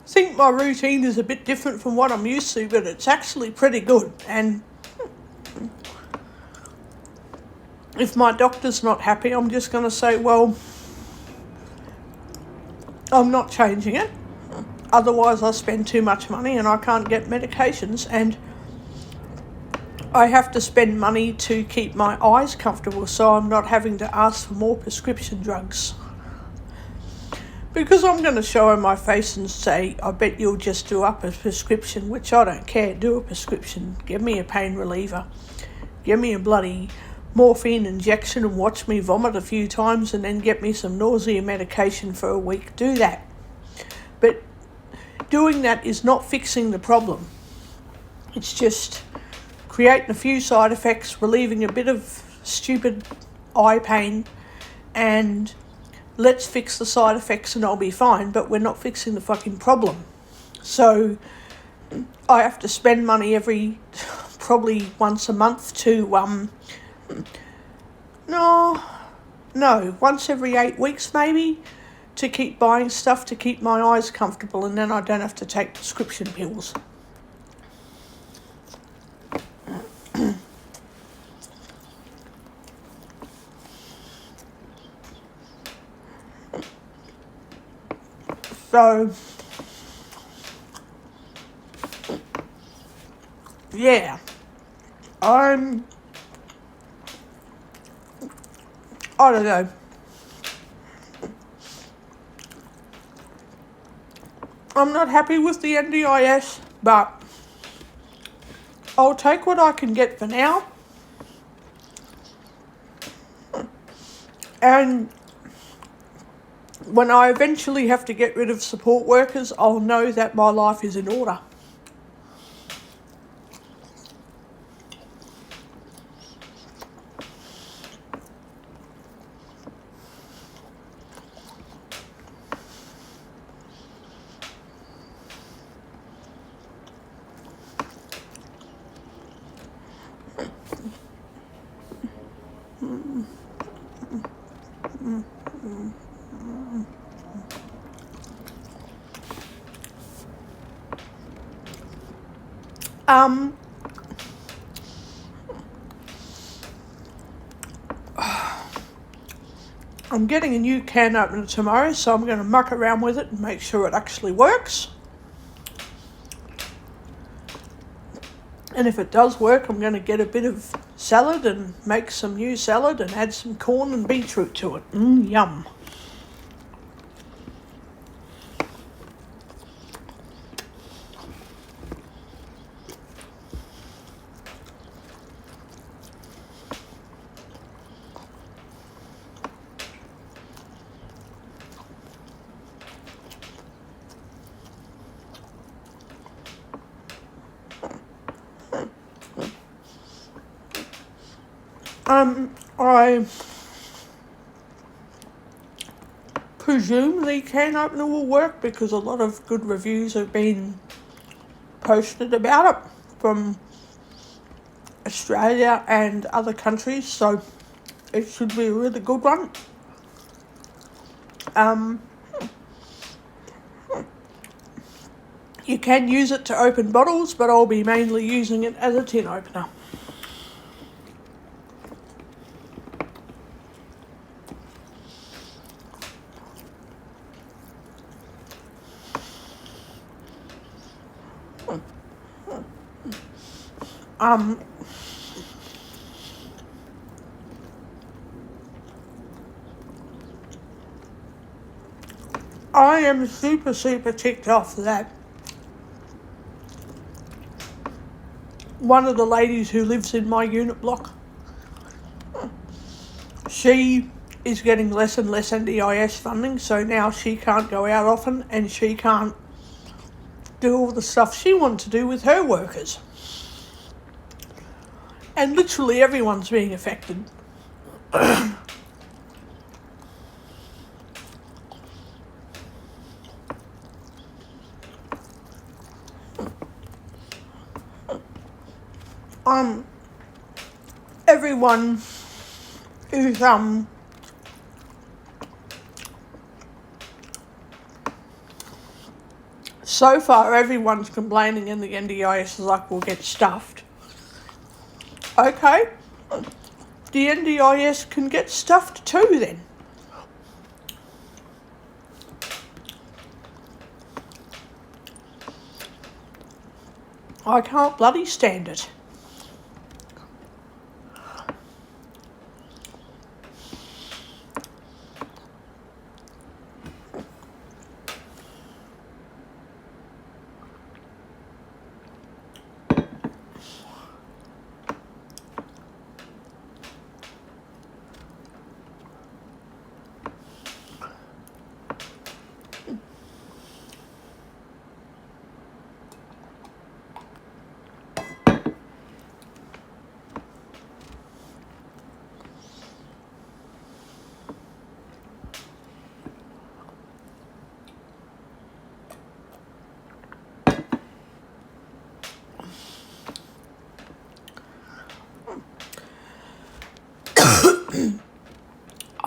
think my routine is a bit different from what I'm used to, but it's actually pretty good. And if my doctor's not happy, I'm just going to say, well, I'm not changing it. Otherwise, I spend too much money and I can't get medications. And I have to spend money to keep my eyes comfortable, so I'm not having to ask for more prescription drugs. Because I'm going to show her my face and say, I bet you'll just do up a prescription, which I don't care. Do a prescription. Give me a pain reliever. Give me a bloody morphine injection and watch me vomit a few times and then get me some nausea medication for a week. Do that. But doing that is not fixing the problem. It's just creating a few side effects, relieving a bit of stupid eye pain, and let's fix the side effects and I'll be fine, but we're not fixing the fucking problem. So I have to spend money probably once a month to, once every 8 weeks maybe, to keep buying stuff to keep my eyes comfortable, and then I don't have to take prescription pills. So, yeah, I don't know. I'm not happy with the NDIS, but I'll take what I can get for now. And when I eventually have to get rid of support workers, I'll know that my life is in order. I'm getting a new can opener tomorrow, so I'm going to muck around with it and make sure it actually works. And if it does work, I'm going to get a bit of salad and make some new salad and add some corn and beetroot to it. Yum. I presume the can opener will work because a lot of good reviews have been posted about it from Australia and other countries, so it should be a really good one. You can use it to open bottles, but I'll be mainly using it as a tin opener. I am super ticked off that one of the ladies who lives in my unit block, she is getting less and less NDIS funding, so now she can't go out often and she can't do all the stuff she wanted to do with her workers. And literally everyone's being affected. Everyone is, so far everyone's complaining and the NDIS is like, we'll get stuffed. Okay, the NDIS can get stuffed too then. I can't bloody stand it.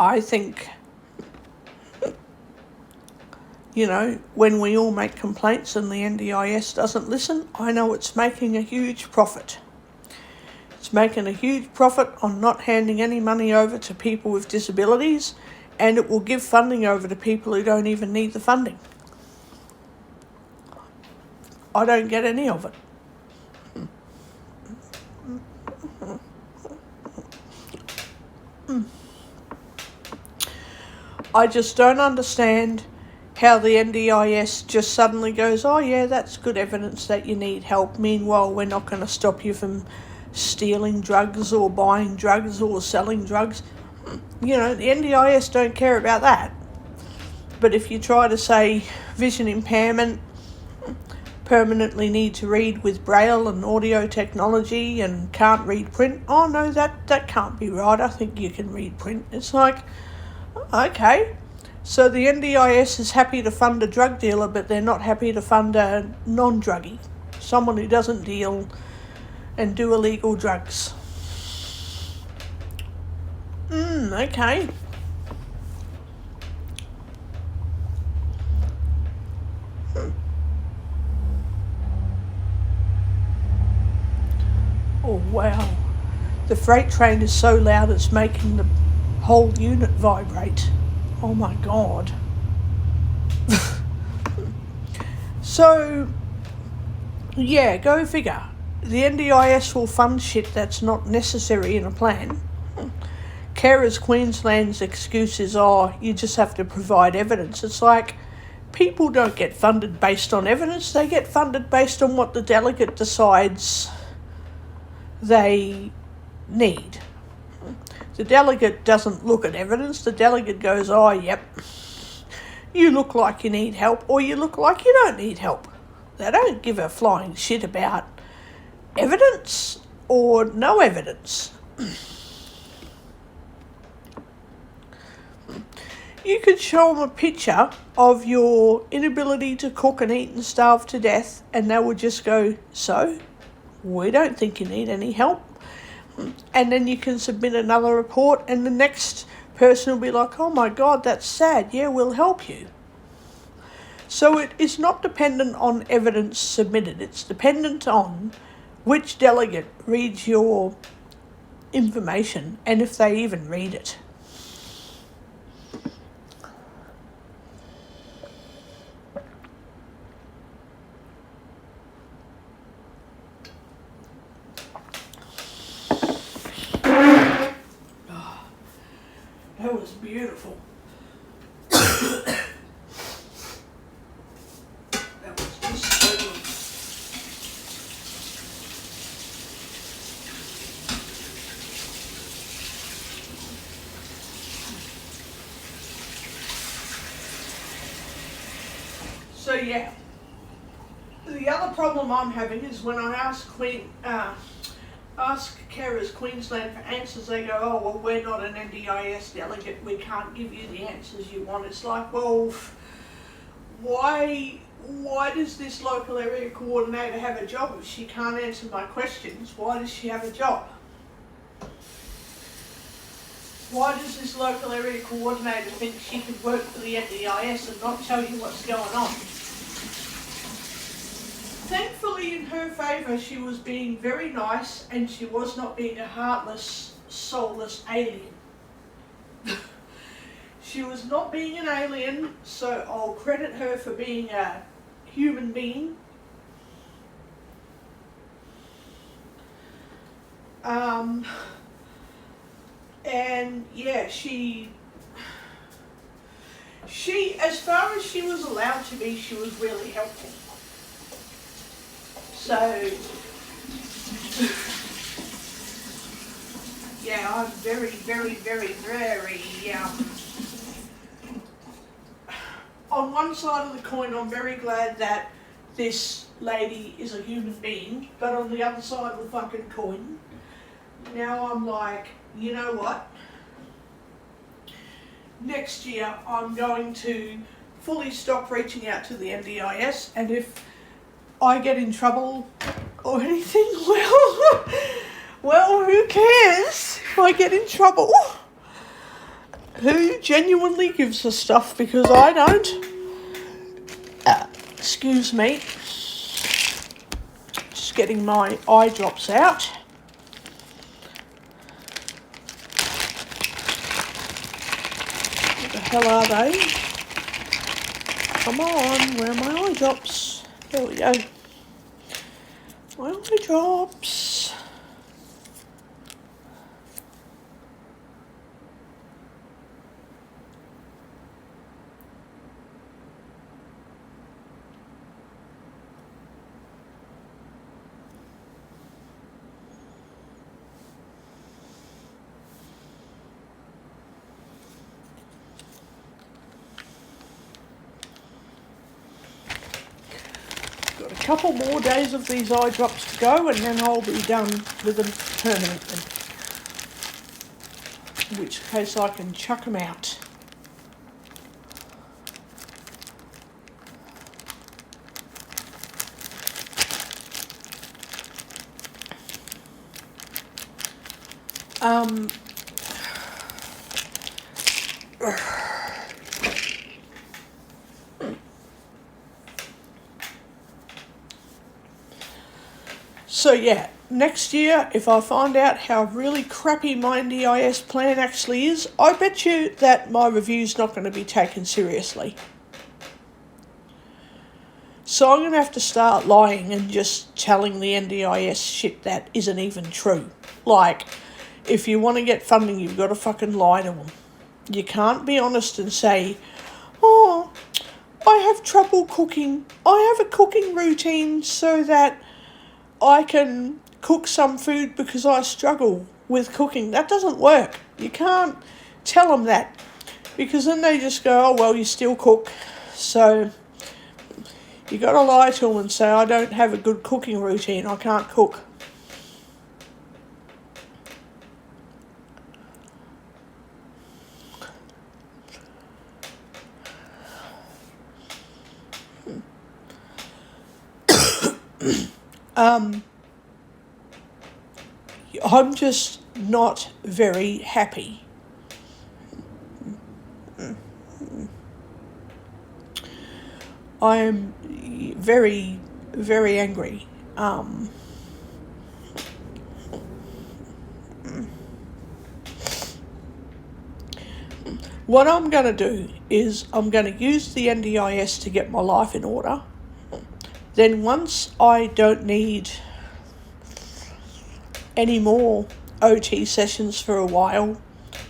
I think, you know, when we all make complaints and the NDIS doesn't listen, I know it's making a huge profit. It's making a huge profit on not handing any money over to people with disabilities, and it will give funding over to people who don't even need the funding. I don't get any of it. I just don't understand how the NDIS just suddenly goes, oh yeah, that's good evidence that you need help. Meanwhile, we're not going to stop you from stealing drugs or buying drugs or selling drugs. You know, the NDIS don't care about that. But if you try to say vision impairment, permanently need to read with braille and audio technology and can't read print, oh no, that can't be right. I think you can read print. It's like, okay. So the NDIS is happy to fund a drug dealer, but they're not happy to fund a non-druggie, someone who doesn't deal and do illegal drugs. Okay. Oh wow. The freight train is so loud it's making the whole unit vibrate. Oh my god. So, yeah, go figure. The NDIS will fund shit that's not necessary in a plan. Carers Queensland's excuse is, oh, you just have to provide evidence. It's like, people don't get funded based on evidence, they get funded based on what the delegate decides they need. The delegate doesn't look at evidence, the delegate goes, oh, yep, you look like you need help, or you look like you don't need help. They don't give a flying shit about evidence or no evidence. You could show them a picture of your inability to cook and eat and starve to death, and they would just go, so, we don't think you need any help. And then you can submit another report, and the next person will be like, oh my god, that's sad, yeah, we'll help you. So it is not dependent on evidence submitted, it's dependent on which delegate reads your information, and if they even read it. That was beautiful. That was just so good. So yeah, the other problem I'm having is when I ask Carers Queensland for answers, they go, oh, well, we're not an NDIS delegate, we can't give you the answers you want. It's like, well, why does this local area coordinator have a job if she can't answer my questions? Why does she have a job? Why does this local area coordinator think she can work for the NDIS and not tell you what's going on? Thankfully, in her favour, she was being very nice and she was not being a heartless, soulless alien. She was not being an alien, so I'll credit her for being a human being. And yeah, she, as far as she was allowed to be, she was really helpful. So, yeah, I'm very, very, very, very, on one side of the coin, I'm very glad that this lady is a human being, but on the other side of the fucking coin, now I'm like, you know what? Next year, I'm going to fully stop reaching out to the NDIS, and if I get in trouble or anything, well, who cares if I get in trouble? who genuinely gives us stuff, because I don't. Excuse me. Just getting my eye drops out. What the hell are they? Come on, where are my eye drops? There we go. My eye drops. Got a couple more days of these eye drops to go, and then I'll be done with them permanently. In which case I can chuck them out. So yeah, next year, if I find out how really crappy my NDIS plan actually is, I bet you that my review's not going to be taken seriously. So I'm going to have to start lying and just telling the NDIS shit that isn't even true. Like, if you want to get funding, you've got to fucking lie to them. You can't be honest and say, oh, I have trouble cooking. I have a cooking routine so that I can cook some food because I struggle with cooking. That doesn't work. You can't tell them that, because then they just go, oh, well, you still cook. So you got to lie to them and say, I don't have a good cooking routine. I can't cook. I'm just not very happy. I am very, very angry. What I'm going to do is I'm going to use the NDIS to get my life in order. Then once I don't need any more OT sessions for a while,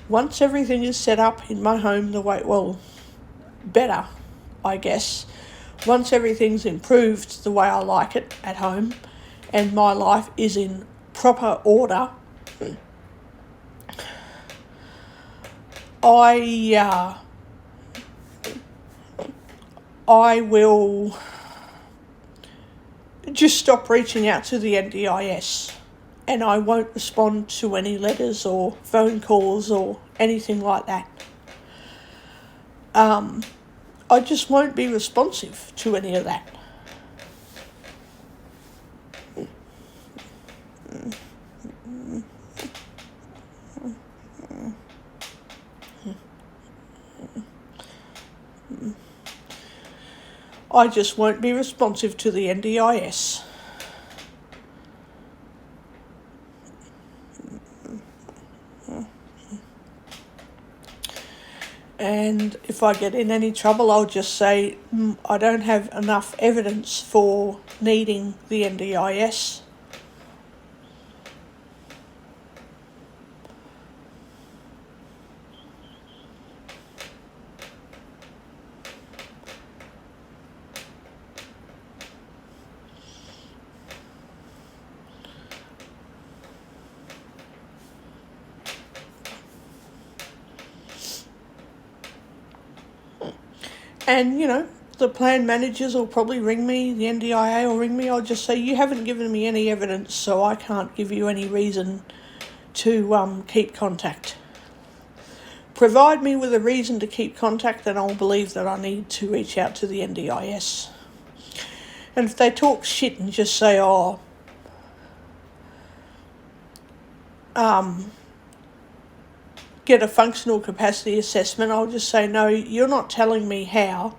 once everything is set up in my home the way, well, better, I guess, once everything's improved the way I like it at home and my life is in proper order, I will just stop reaching out to the NDIS, and I won't respond to any letters or phone calls or anything like that. I just won't be responsive to any of that. I just won't be responsive to the NDIS. And if I get in any trouble, I'll just say, I don't have enough evidence for needing the NDIS. And, the plan managers will probably ring me, the NDIA will ring me. I'll just say, you haven't given me any evidence, so I can't give you any reason to keep contact. Provide me with a reason to keep contact, and I'll believe that I need to reach out to the NDIS. And if they talk shit and just say, get a functional capacity assessment, I'll just say, no, you're not telling me how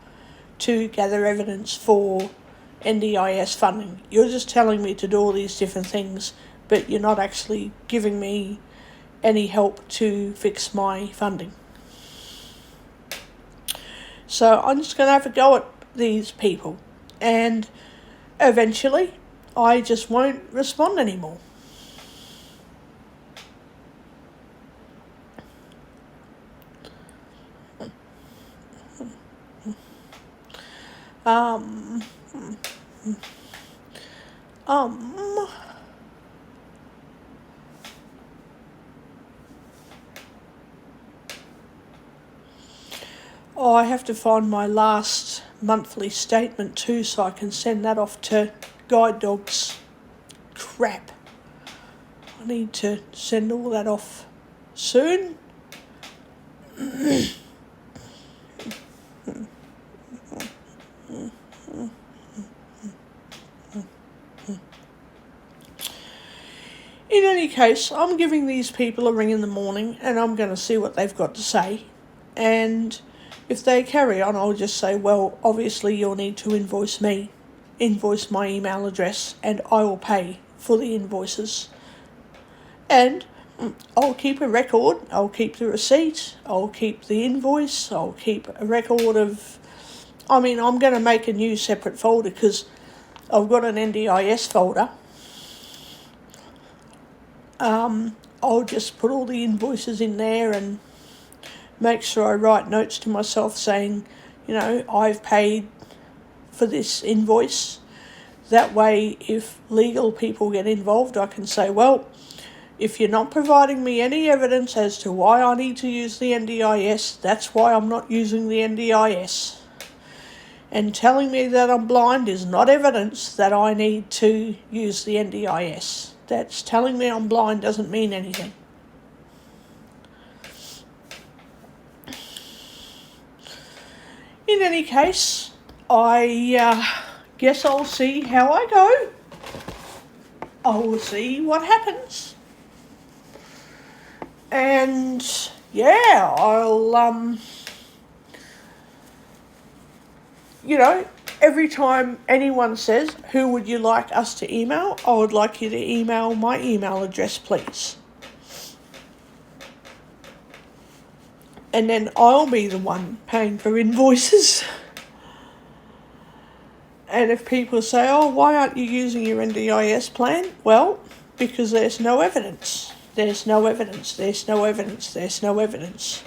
to gather evidence for NDIS funding. You're just telling me to do all these different things, but you're not actually giving me any help to fix my funding. So I'm just going to have a go at these people, and eventually I just won't respond anymore. Oh, I have to find my last monthly statement too, so I can send that off to Guide Dogs. Crap. I need to send all that off soon. In any case, I'm giving these people a ring in the morning, and I'm going to see what they've got to say. And if they carry on, I'll just say, well, obviously you'll need to invoice me, invoice my email address, and I will pay for the invoices. And I'll keep a record, I'll keep the receipt, I'll keep the invoice, I'll keep a record of... I'm going to make a new separate folder because I've got an NDIS folder. I'll just put all the invoices in there and make sure I write notes to myself saying, I've paid for this invoice. That way, if legal people get involved, I can say, well, if you're not providing me any evidence as to why I need to use the NDIS, that's why I'm not using the NDIS. And telling me that I'm blind is not evidence that I need to use the NDIS. That's telling me I'm blind doesn't mean anything. In any case, I guess I'll see how I go. I will see what happens. And yeah, I'll, every time anyone says, who would you like us to email? I would like you to email my email address, please. And then I'll be the one paying for invoices. And if people say, oh, why aren't you using your NDIS plan? Well, because there's no evidence. There's no evidence. There's no evidence. There's no evidence.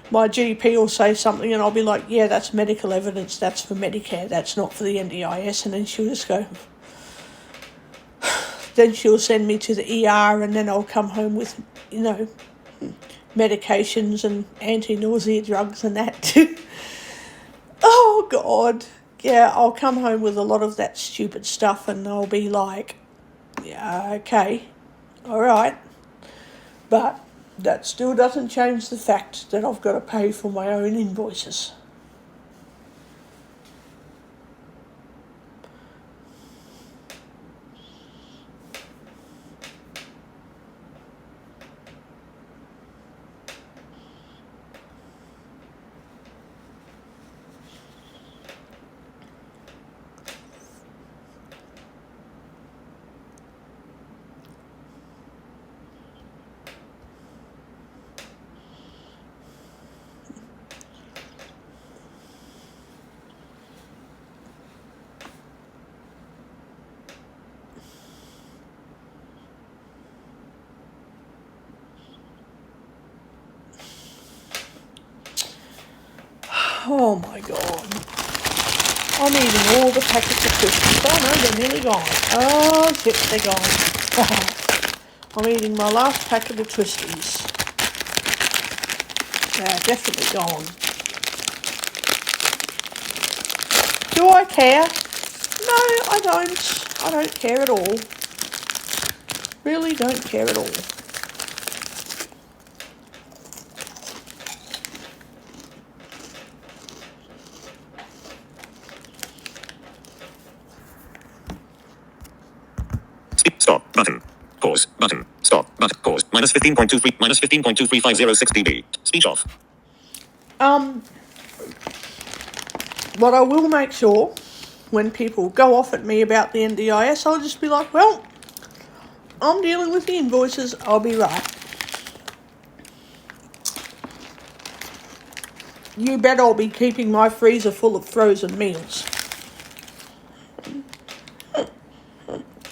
My GP will say something and I'll be like, yeah, that's medical evidence. That's for Medicare. That's not for the NDIS. And then she'll just go... Then she'll send me to the ER and then I'll come home with, medications and anti-nausea drugs and that too. Oh, God. Yeah, I'll come home with a lot of that stupid stuff and I'll be like, yeah, okay, all right. But that still doesn't change the fact that I've got to pay for my own invoices. Oh my God. I'm eating all the packets of crisps. Oh no, they're nearly gone. Oh shit, they're gone. I'm eating my last packet of Twisties. They're definitely gone. Do I care? No, I don't. I don't care at all. Really don't care at all. Stop button. Pause button. Stop button. Pause. minus 15.23, minus 15.23506 dB. Speech off. What I will make sure when people go off at me about the NDIS, I'll just be like, well, I'm dealing with the invoices, I'll be right. You bet I'll be keeping my freezer full of frozen meals.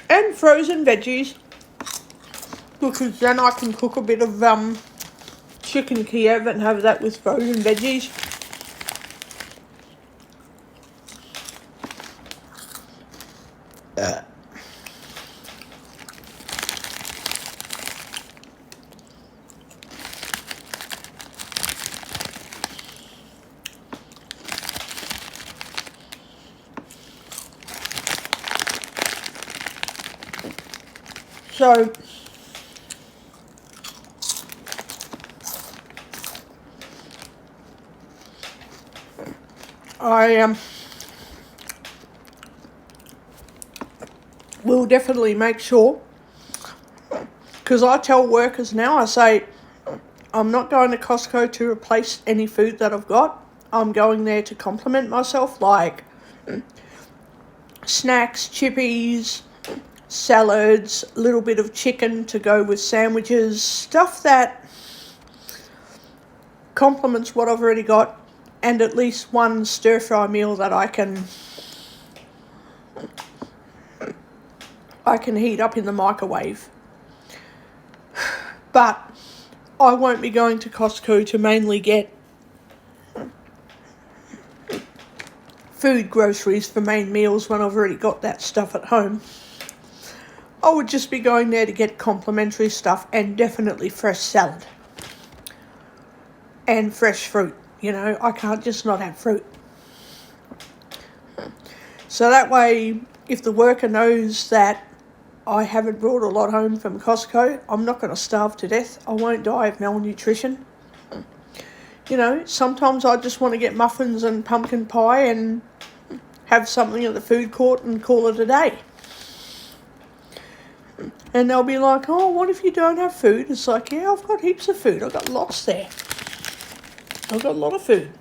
And frozen veggies, because then I can cook a bit of chicken Kiev and have that with frozen veggies. So I will definitely make sure, because I tell workers now, I say, I'm not going to Costco to replace any food that I've got. I'm going there to complement myself, like snacks, chippies, salads, a little bit of chicken to go with sandwiches, stuff that complements what I've already got, and at least one stir-fry meal that I can heat up in the microwave. But I won't be going to Costco to mainly get food groceries for main meals when I've already got that stuff at home. I would just be going there to get complimentary stuff and definitely fresh salad. And fresh fruit. You know, I can't just not have fruit. So that way, if the worker knows that I haven't brought a lot home from Costco, I'm not going to starve to death. I won't die of malnutrition. You know, sometimes I just want to get muffins and pumpkin pie and have something at the food court and call it a day. And they'll be like, oh, what if you don't have food? It's like, yeah, I've got heaps of food. I've got lots there. I've got a lot of food.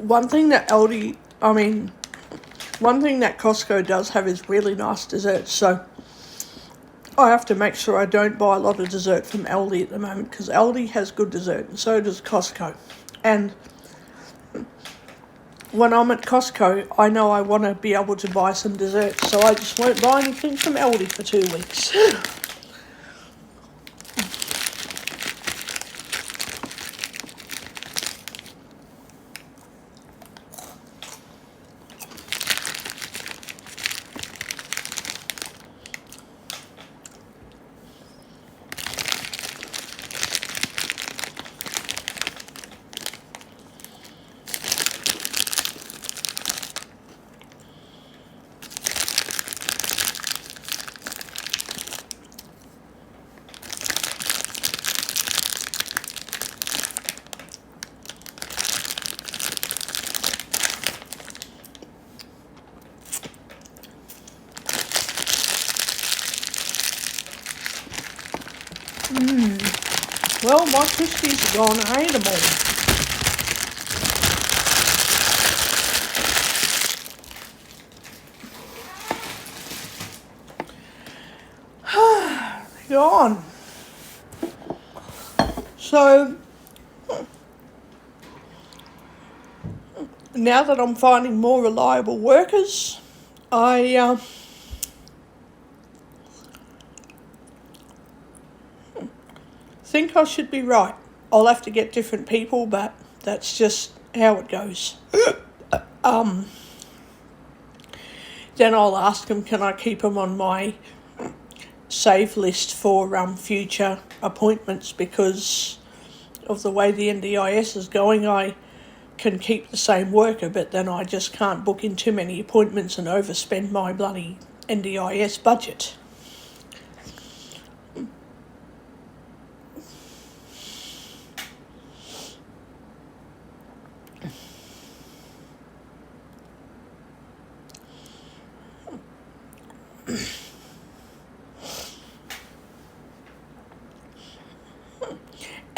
One thing that Costco does have is really nice desserts. So I have to make sure I don't buy a lot of dessert from Aldi at the moment, because Aldi has good dessert and so does Costco. And when I'm at Costco, I know I want to be able to buy some dessert, so I just won't buy anything from Aldi for 2 weeks. Christies are gone. I hate them all. Gone. So now that I'm finding more reliable workers, I think I should be right. I'll have to get different people, but that's just how it goes. Then I'll ask them, can I keep them on my save list for future appointments, because of the way the NDIS is going. I can keep the same worker, but then I just can't book in too many appointments and overspend my bloody NDIS budget.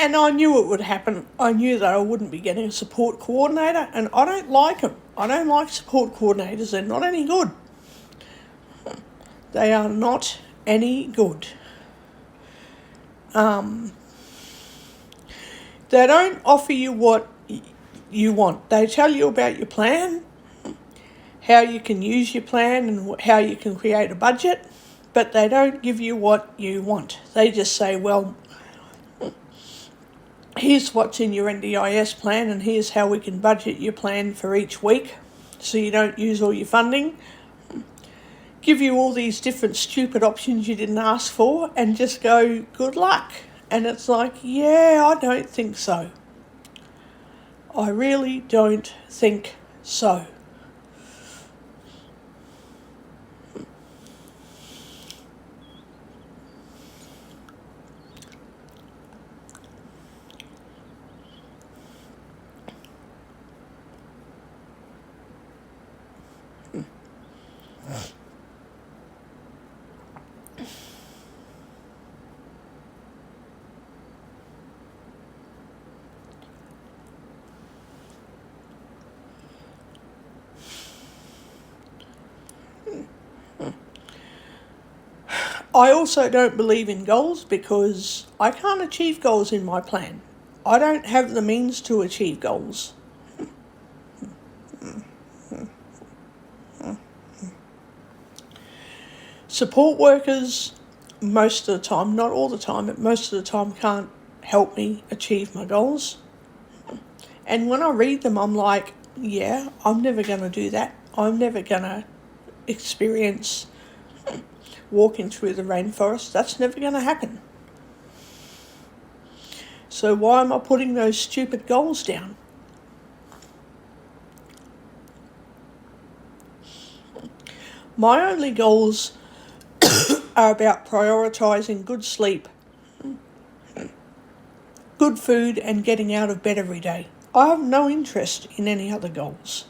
And I knew it would happen. I knew that I wouldn't be getting a support coordinator, and I don't like them. I don't like support coordinators. They're not any good. They are not any good. They don't offer you what you want. They tell you about your plan, how you can use your plan and how you can create a budget, but they don't give you what you want. They just say, well, here's what's in your NDIS plan and here's how we can budget your plan for each week so you don't use all your funding. Give you all these different stupid options you didn't ask for and just go, good luck. And it's like, yeah, I don't think so. I really don't think so. I also don't believe in goals because I can't achieve goals in my plan. I don't have the means to achieve goals. Support workers, most of the time, not all the time, but most of the time can't help me achieve my goals. And when I read them, I'm like, yeah, I'm never going to do that. I'm never going to experience walking through the rainforest. That's never going to happen. So why am I putting those stupid goals down? My only goals are about prioritising good sleep, good food and getting out of bed every day. I have no interest in any other goals.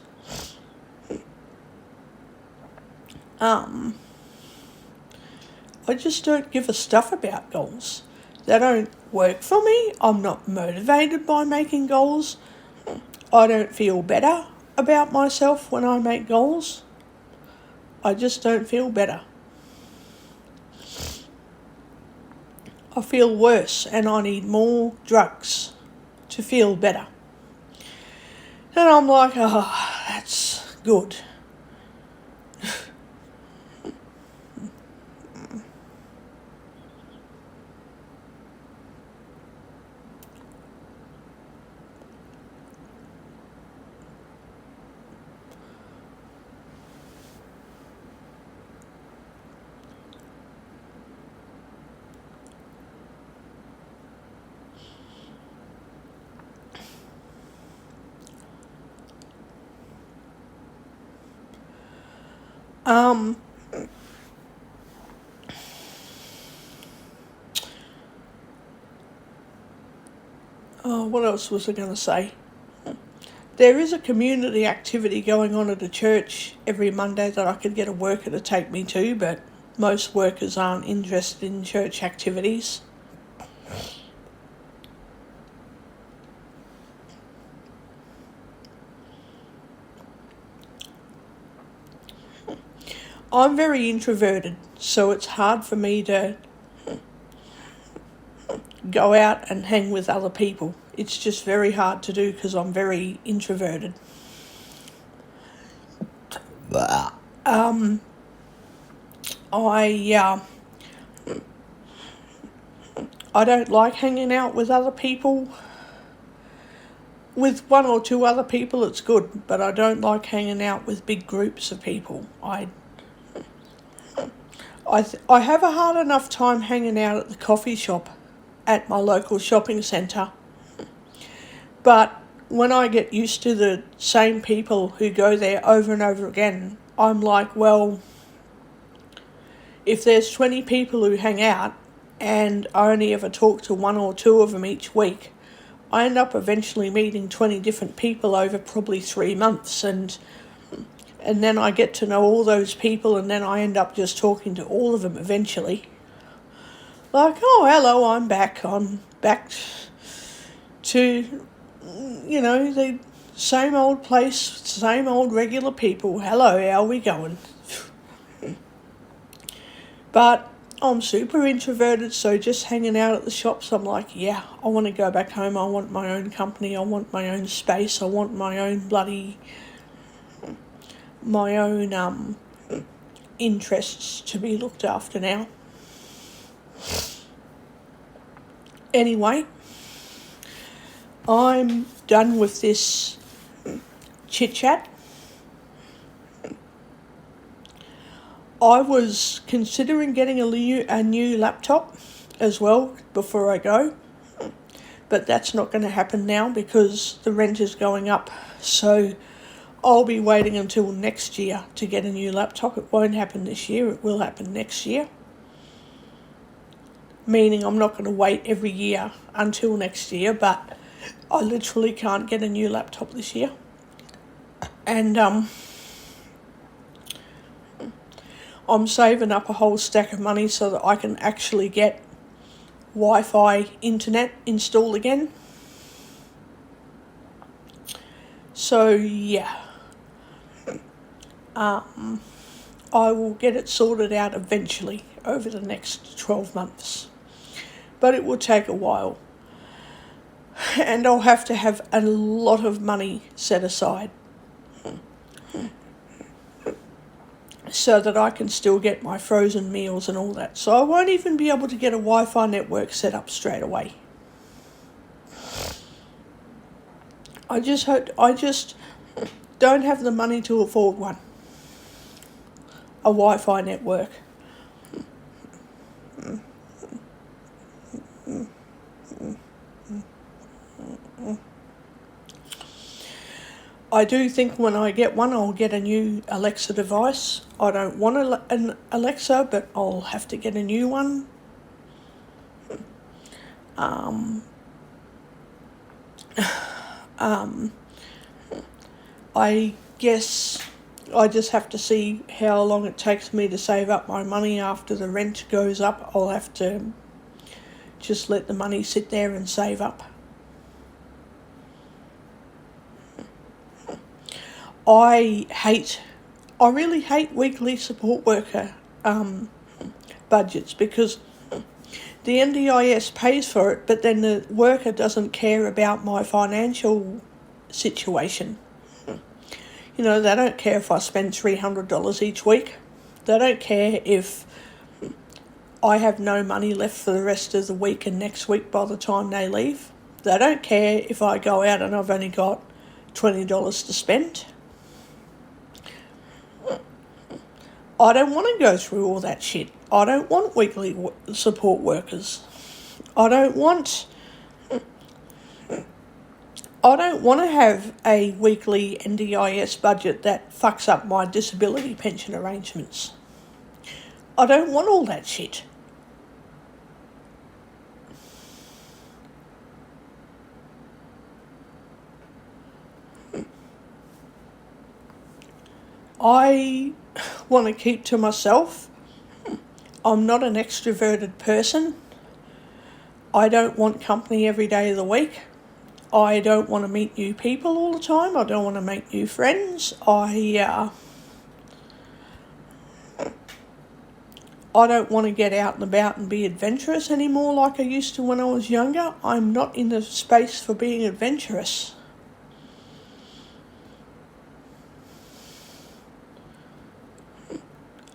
I just don't give a stuff about goals. They don't work for me. I'm not motivated by making goals. I don't feel better about myself when I make goals. I just don't feel better. I feel worse and I need more drugs to feel better. And I'm like, oh, that's good. What else was I going to say? There is a community activity going on at a church every Monday that I could get a worker to take me to, but most workers aren't interested in church activities. I'm very introverted, so it's hard for me to go out and hang with other people. It's just very hard to do because I'm very introverted. I don't like hanging out with other people. With one or two other people, it's good, but I don't like hanging out with big groups of people. I have a hard enough time hanging out at the coffee shop at my local shopping centre, but when I get used to the same people who go there over and over again, I'm like, well, if there's 20 people who hang out and I only ever talk to one or two of them each week, I end up eventually meeting 20 different people over probably 3 months, and then I get to know all those people, and then I end up just talking to all of them eventually. Like, oh, hello, I'm back to, the same old place, same old regular people. Hello, how are we going? But I'm super introverted, so just hanging out at the shops, I'm like, yeah, I want to go back home. I want my own company. I want my own space. I want my own interests to be looked after now. Anyway, I'm done with this chit-chat. I was considering getting a new laptop as well before I go, but that's not going to happen now because the rent is going up, so I'll be waiting until next year to get a new laptop. It won't happen this year, it will happen next year, meaning I'm not going to wait every year until next year, but I literally can't get a new laptop this year. And I'm saving up a whole stack of money so that I can actually get Wi-Fi internet installed again. So yeah, I will get it sorted out eventually over the next 12 months. But it will take a while. And I'll have to have a lot of money set aside so that I can still get my frozen meals and all that. So I won't even be able to get a Wi-Fi network set up straight away. I just don't have the money to afford one. A Wi-Fi network. I do think when I get one, I'll get a new Alexa device. I don't want an Alexa, but I'll have to get a new one. I guess I just have to see how long it takes me to save up my money after the rent goes up. I'll have to just let the money sit there and save up. I really hate weekly support worker budgets because the NDIS pays for it, but then the worker doesn't care about my financial situation. They don't care if I spend $300 each week. They don't care if I have no money left for the rest of the week and next week by the time they leave. They don't care if I go out and I've only got $20 to spend. I don't want to go through all that shit. I don't want weekly support workers. I don't want to have a weekly NDIS budget that fucks up my disability pension arrangements. I don't want all that shit. I want to keep to myself. I'm not an extroverted person. I don't want company every day of the week. I don't want to meet new people all the time. I don't want to make new friends. I I don't want to get out and about and be adventurous anymore like I used to when I was younger. I'm not in the space for being adventurous.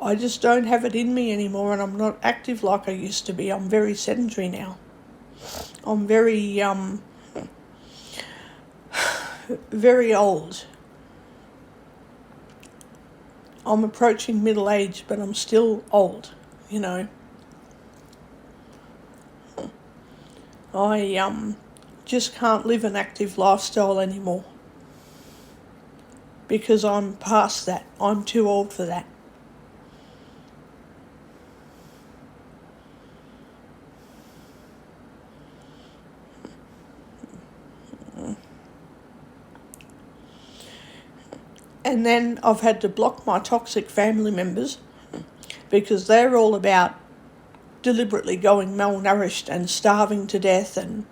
I just don't have it in me anymore, and I'm not active like I used to be. I'm very sedentary now. I'm very, very old. I'm approaching middle age, but I'm still old, you know. I just can't live an active lifestyle anymore because I'm past that. I'm too old for that. And then I've had to block my toxic family members because they're all about deliberately going malnourished and starving to death and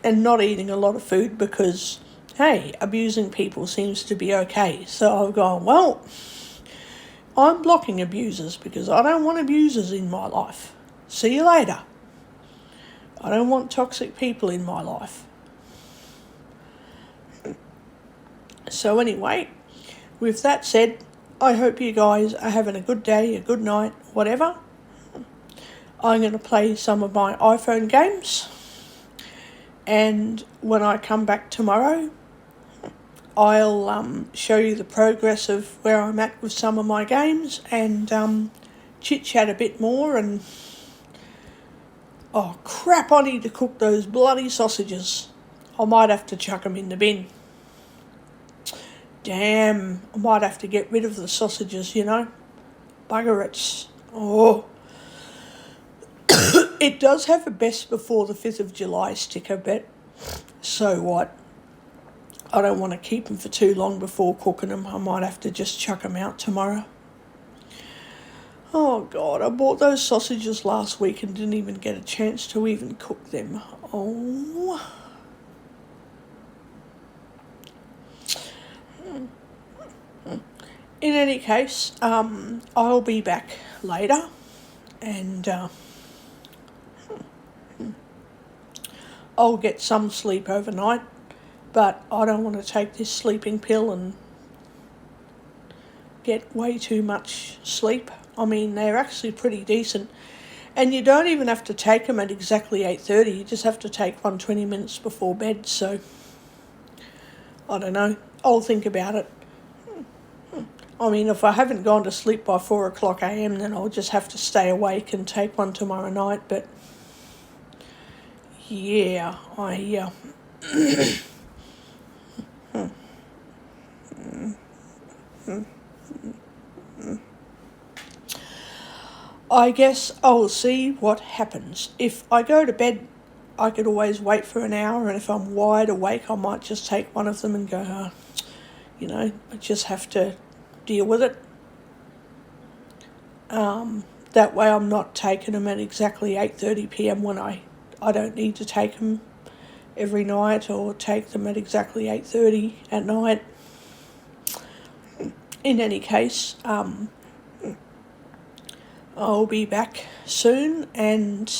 not eating a lot of food because, hey, abusing people seems to be okay. So I've gone, well, I'm blocking abusers because I don't want abusers in my life. See you later. I don't want toxic people in my life. So anyway, with that said, I hope you guys are having a good day, a good night, whatever. I'm going to play some of my iPhone games. And when I come back tomorrow, I'll show you the progress of where I'm at with some of my games and chit-chat a bit more. And, oh crap, I need to cook those bloody sausages. I might have to chuck them in the bin. Damn, I might have to get rid of the sausages, you know. Bugger it. Oh. It does have a best before the 5th of July sticker, but so what? I don't want to keep them for too long before cooking them. I might have to just chuck them out tomorrow. Oh God, I bought those sausages last week and didn't even get a chance to even cook them. Oh. In any case, I'll be back later and I'll get some sleep overnight, but I don't want to take this sleeping pill and get way too much sleep. I mean, they're actually pretty decent. And you don't even have to take them at exactly 8:30. You just have to take one 20 minutes before bed. So, I don't know. I'll think about it. I mean, if I haven't gone to sleep by 4 o'clock a.m, then I'll just have to stay awake and take one tomorrow night. But, yeah, I guess I'll see what happens. If I go to bed, I could always wait for an hour, and if I'm wide awake, I might just take one of them and go, you know, I just have to deal with it. That way I'm not taking them at exactly 8:30 p.m. when I don't need to take them every night or take them at exactly 8:30 at night. In any case, I'll be back soon, and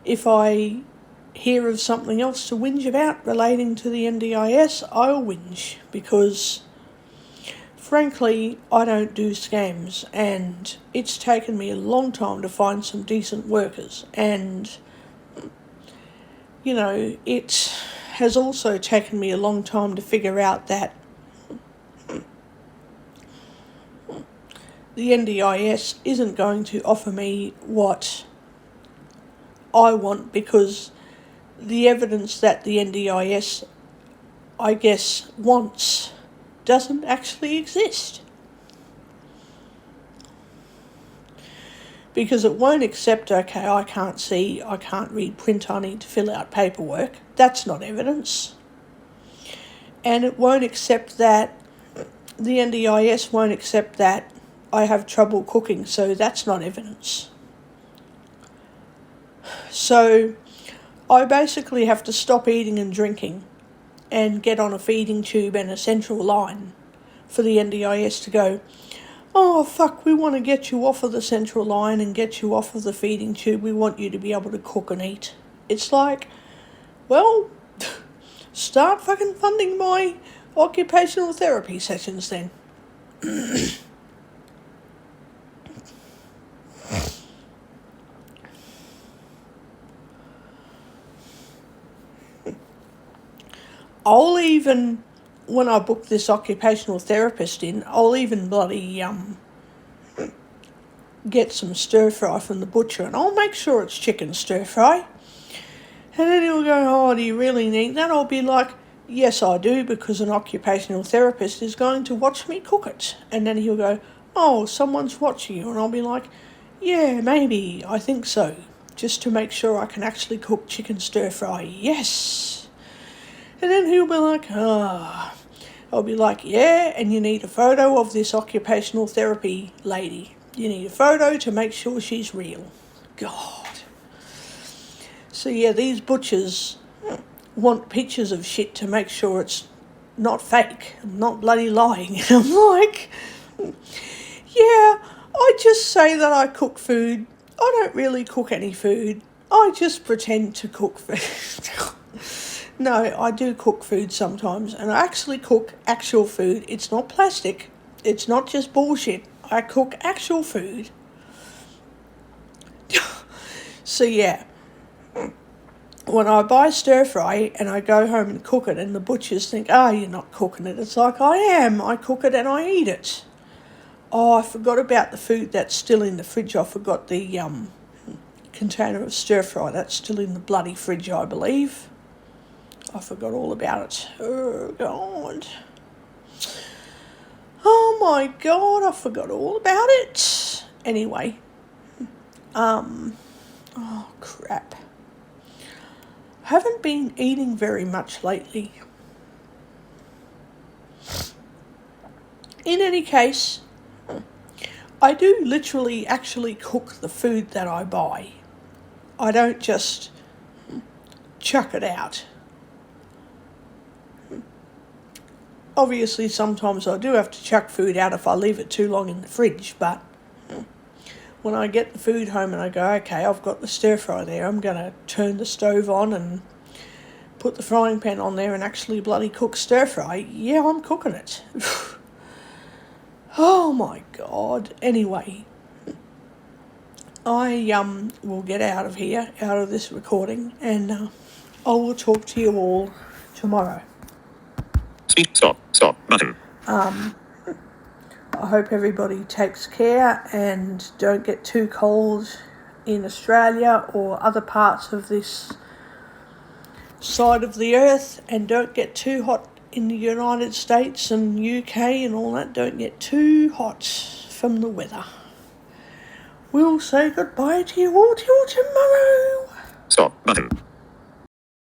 if I hear of something else to whinge about relating to the NDIS, I'll whinge, because frankly, I don't do scams, and it's taken me a long time to find some decent workers, and, you know, it has also taken me a long time to figure out that the NDIS isn't going to offer me what I want, because the evidence that the NDIS, I guess, wants doesn't actually exist. Because it won't accept, okay, I can't see, I can't read print, I need to fill out paperwork. That's not evidence. And it won't accept that, the NDIS won't accept that I have trouble cooking, so that's not evidence. So I basically have to stop eating and drinking and get on a feeding tube and a central line for the NDIS to go, oh, fuck, we want to get you off of the central line and get you off of the feeding tube. We want you to be able to cook and eat. It's like, well, start fucking funding my occupational therapy sessions then. I'll even, when I book this occupational therapist in, I'll even bloody get some stir fry from the butcher, and I'll make sure it's chicken stir fry. And then he'll go, oh, do you really need that? I'll be like, yes, I do, because an occupational therapist is going to watch me cook it. And then he'll go, oh, someone's watching you. And I'll be like, yeah, maybe, I think so. Just to make sure I can actually cook chicken stir fry. Yes. And then he'll be like, ah. I'll be like, yeah, and you need a photo of this occupational therapy lady. You need a photo to make sure she's real. God. So yeah, these butchers want pictures of shit to make sure it's not fake. I'm not bloody lying. And I'm like, yeah, I just say that I cook food. I don't really cook any food. I just pretend to cook food. No, I do cook food sometimes, and I actually cook actual food. It's not plastic. It's not just bullshit. I cook actual food. So yeah, when I buy stir fry and I go home and cook it, and the butchers think, oh, you're not cooking it. It's like, I am. I cook it and I eat it. Oh, I forgot about the food that's still in the fridge. I forgot the container of stir fry. That's still in the bloody fridge, I believe. I forgot all about it. Oh, God. Oh, my God, I forgot all about it. Anyway. Oh, crap. I haven't been eating very much lately. In any case, I do literally actually cook the food that I buy. I don't just chuck it out. Obviously, sometimes I do have to chuck food out if I leave it too long in the fridge, but when I get the food home and I go, okay, I've got the stir fry there, I'm going to turn the stove on and put the frying pan on there and actually bloody cook stir fry. Yeah, I'm cooking it. Oh my God. Anyway, I will get out of here, out of this recording, and I will talk to you all tomorrow. Stop button. I hope everybody takes care and don't get too cold in Australia or other parts of this side of the earth, and don't get too hot in the United States and UK and all that. Don't get too hot from the weather. We'll say goodbye to you all till tomorrow. Stop button.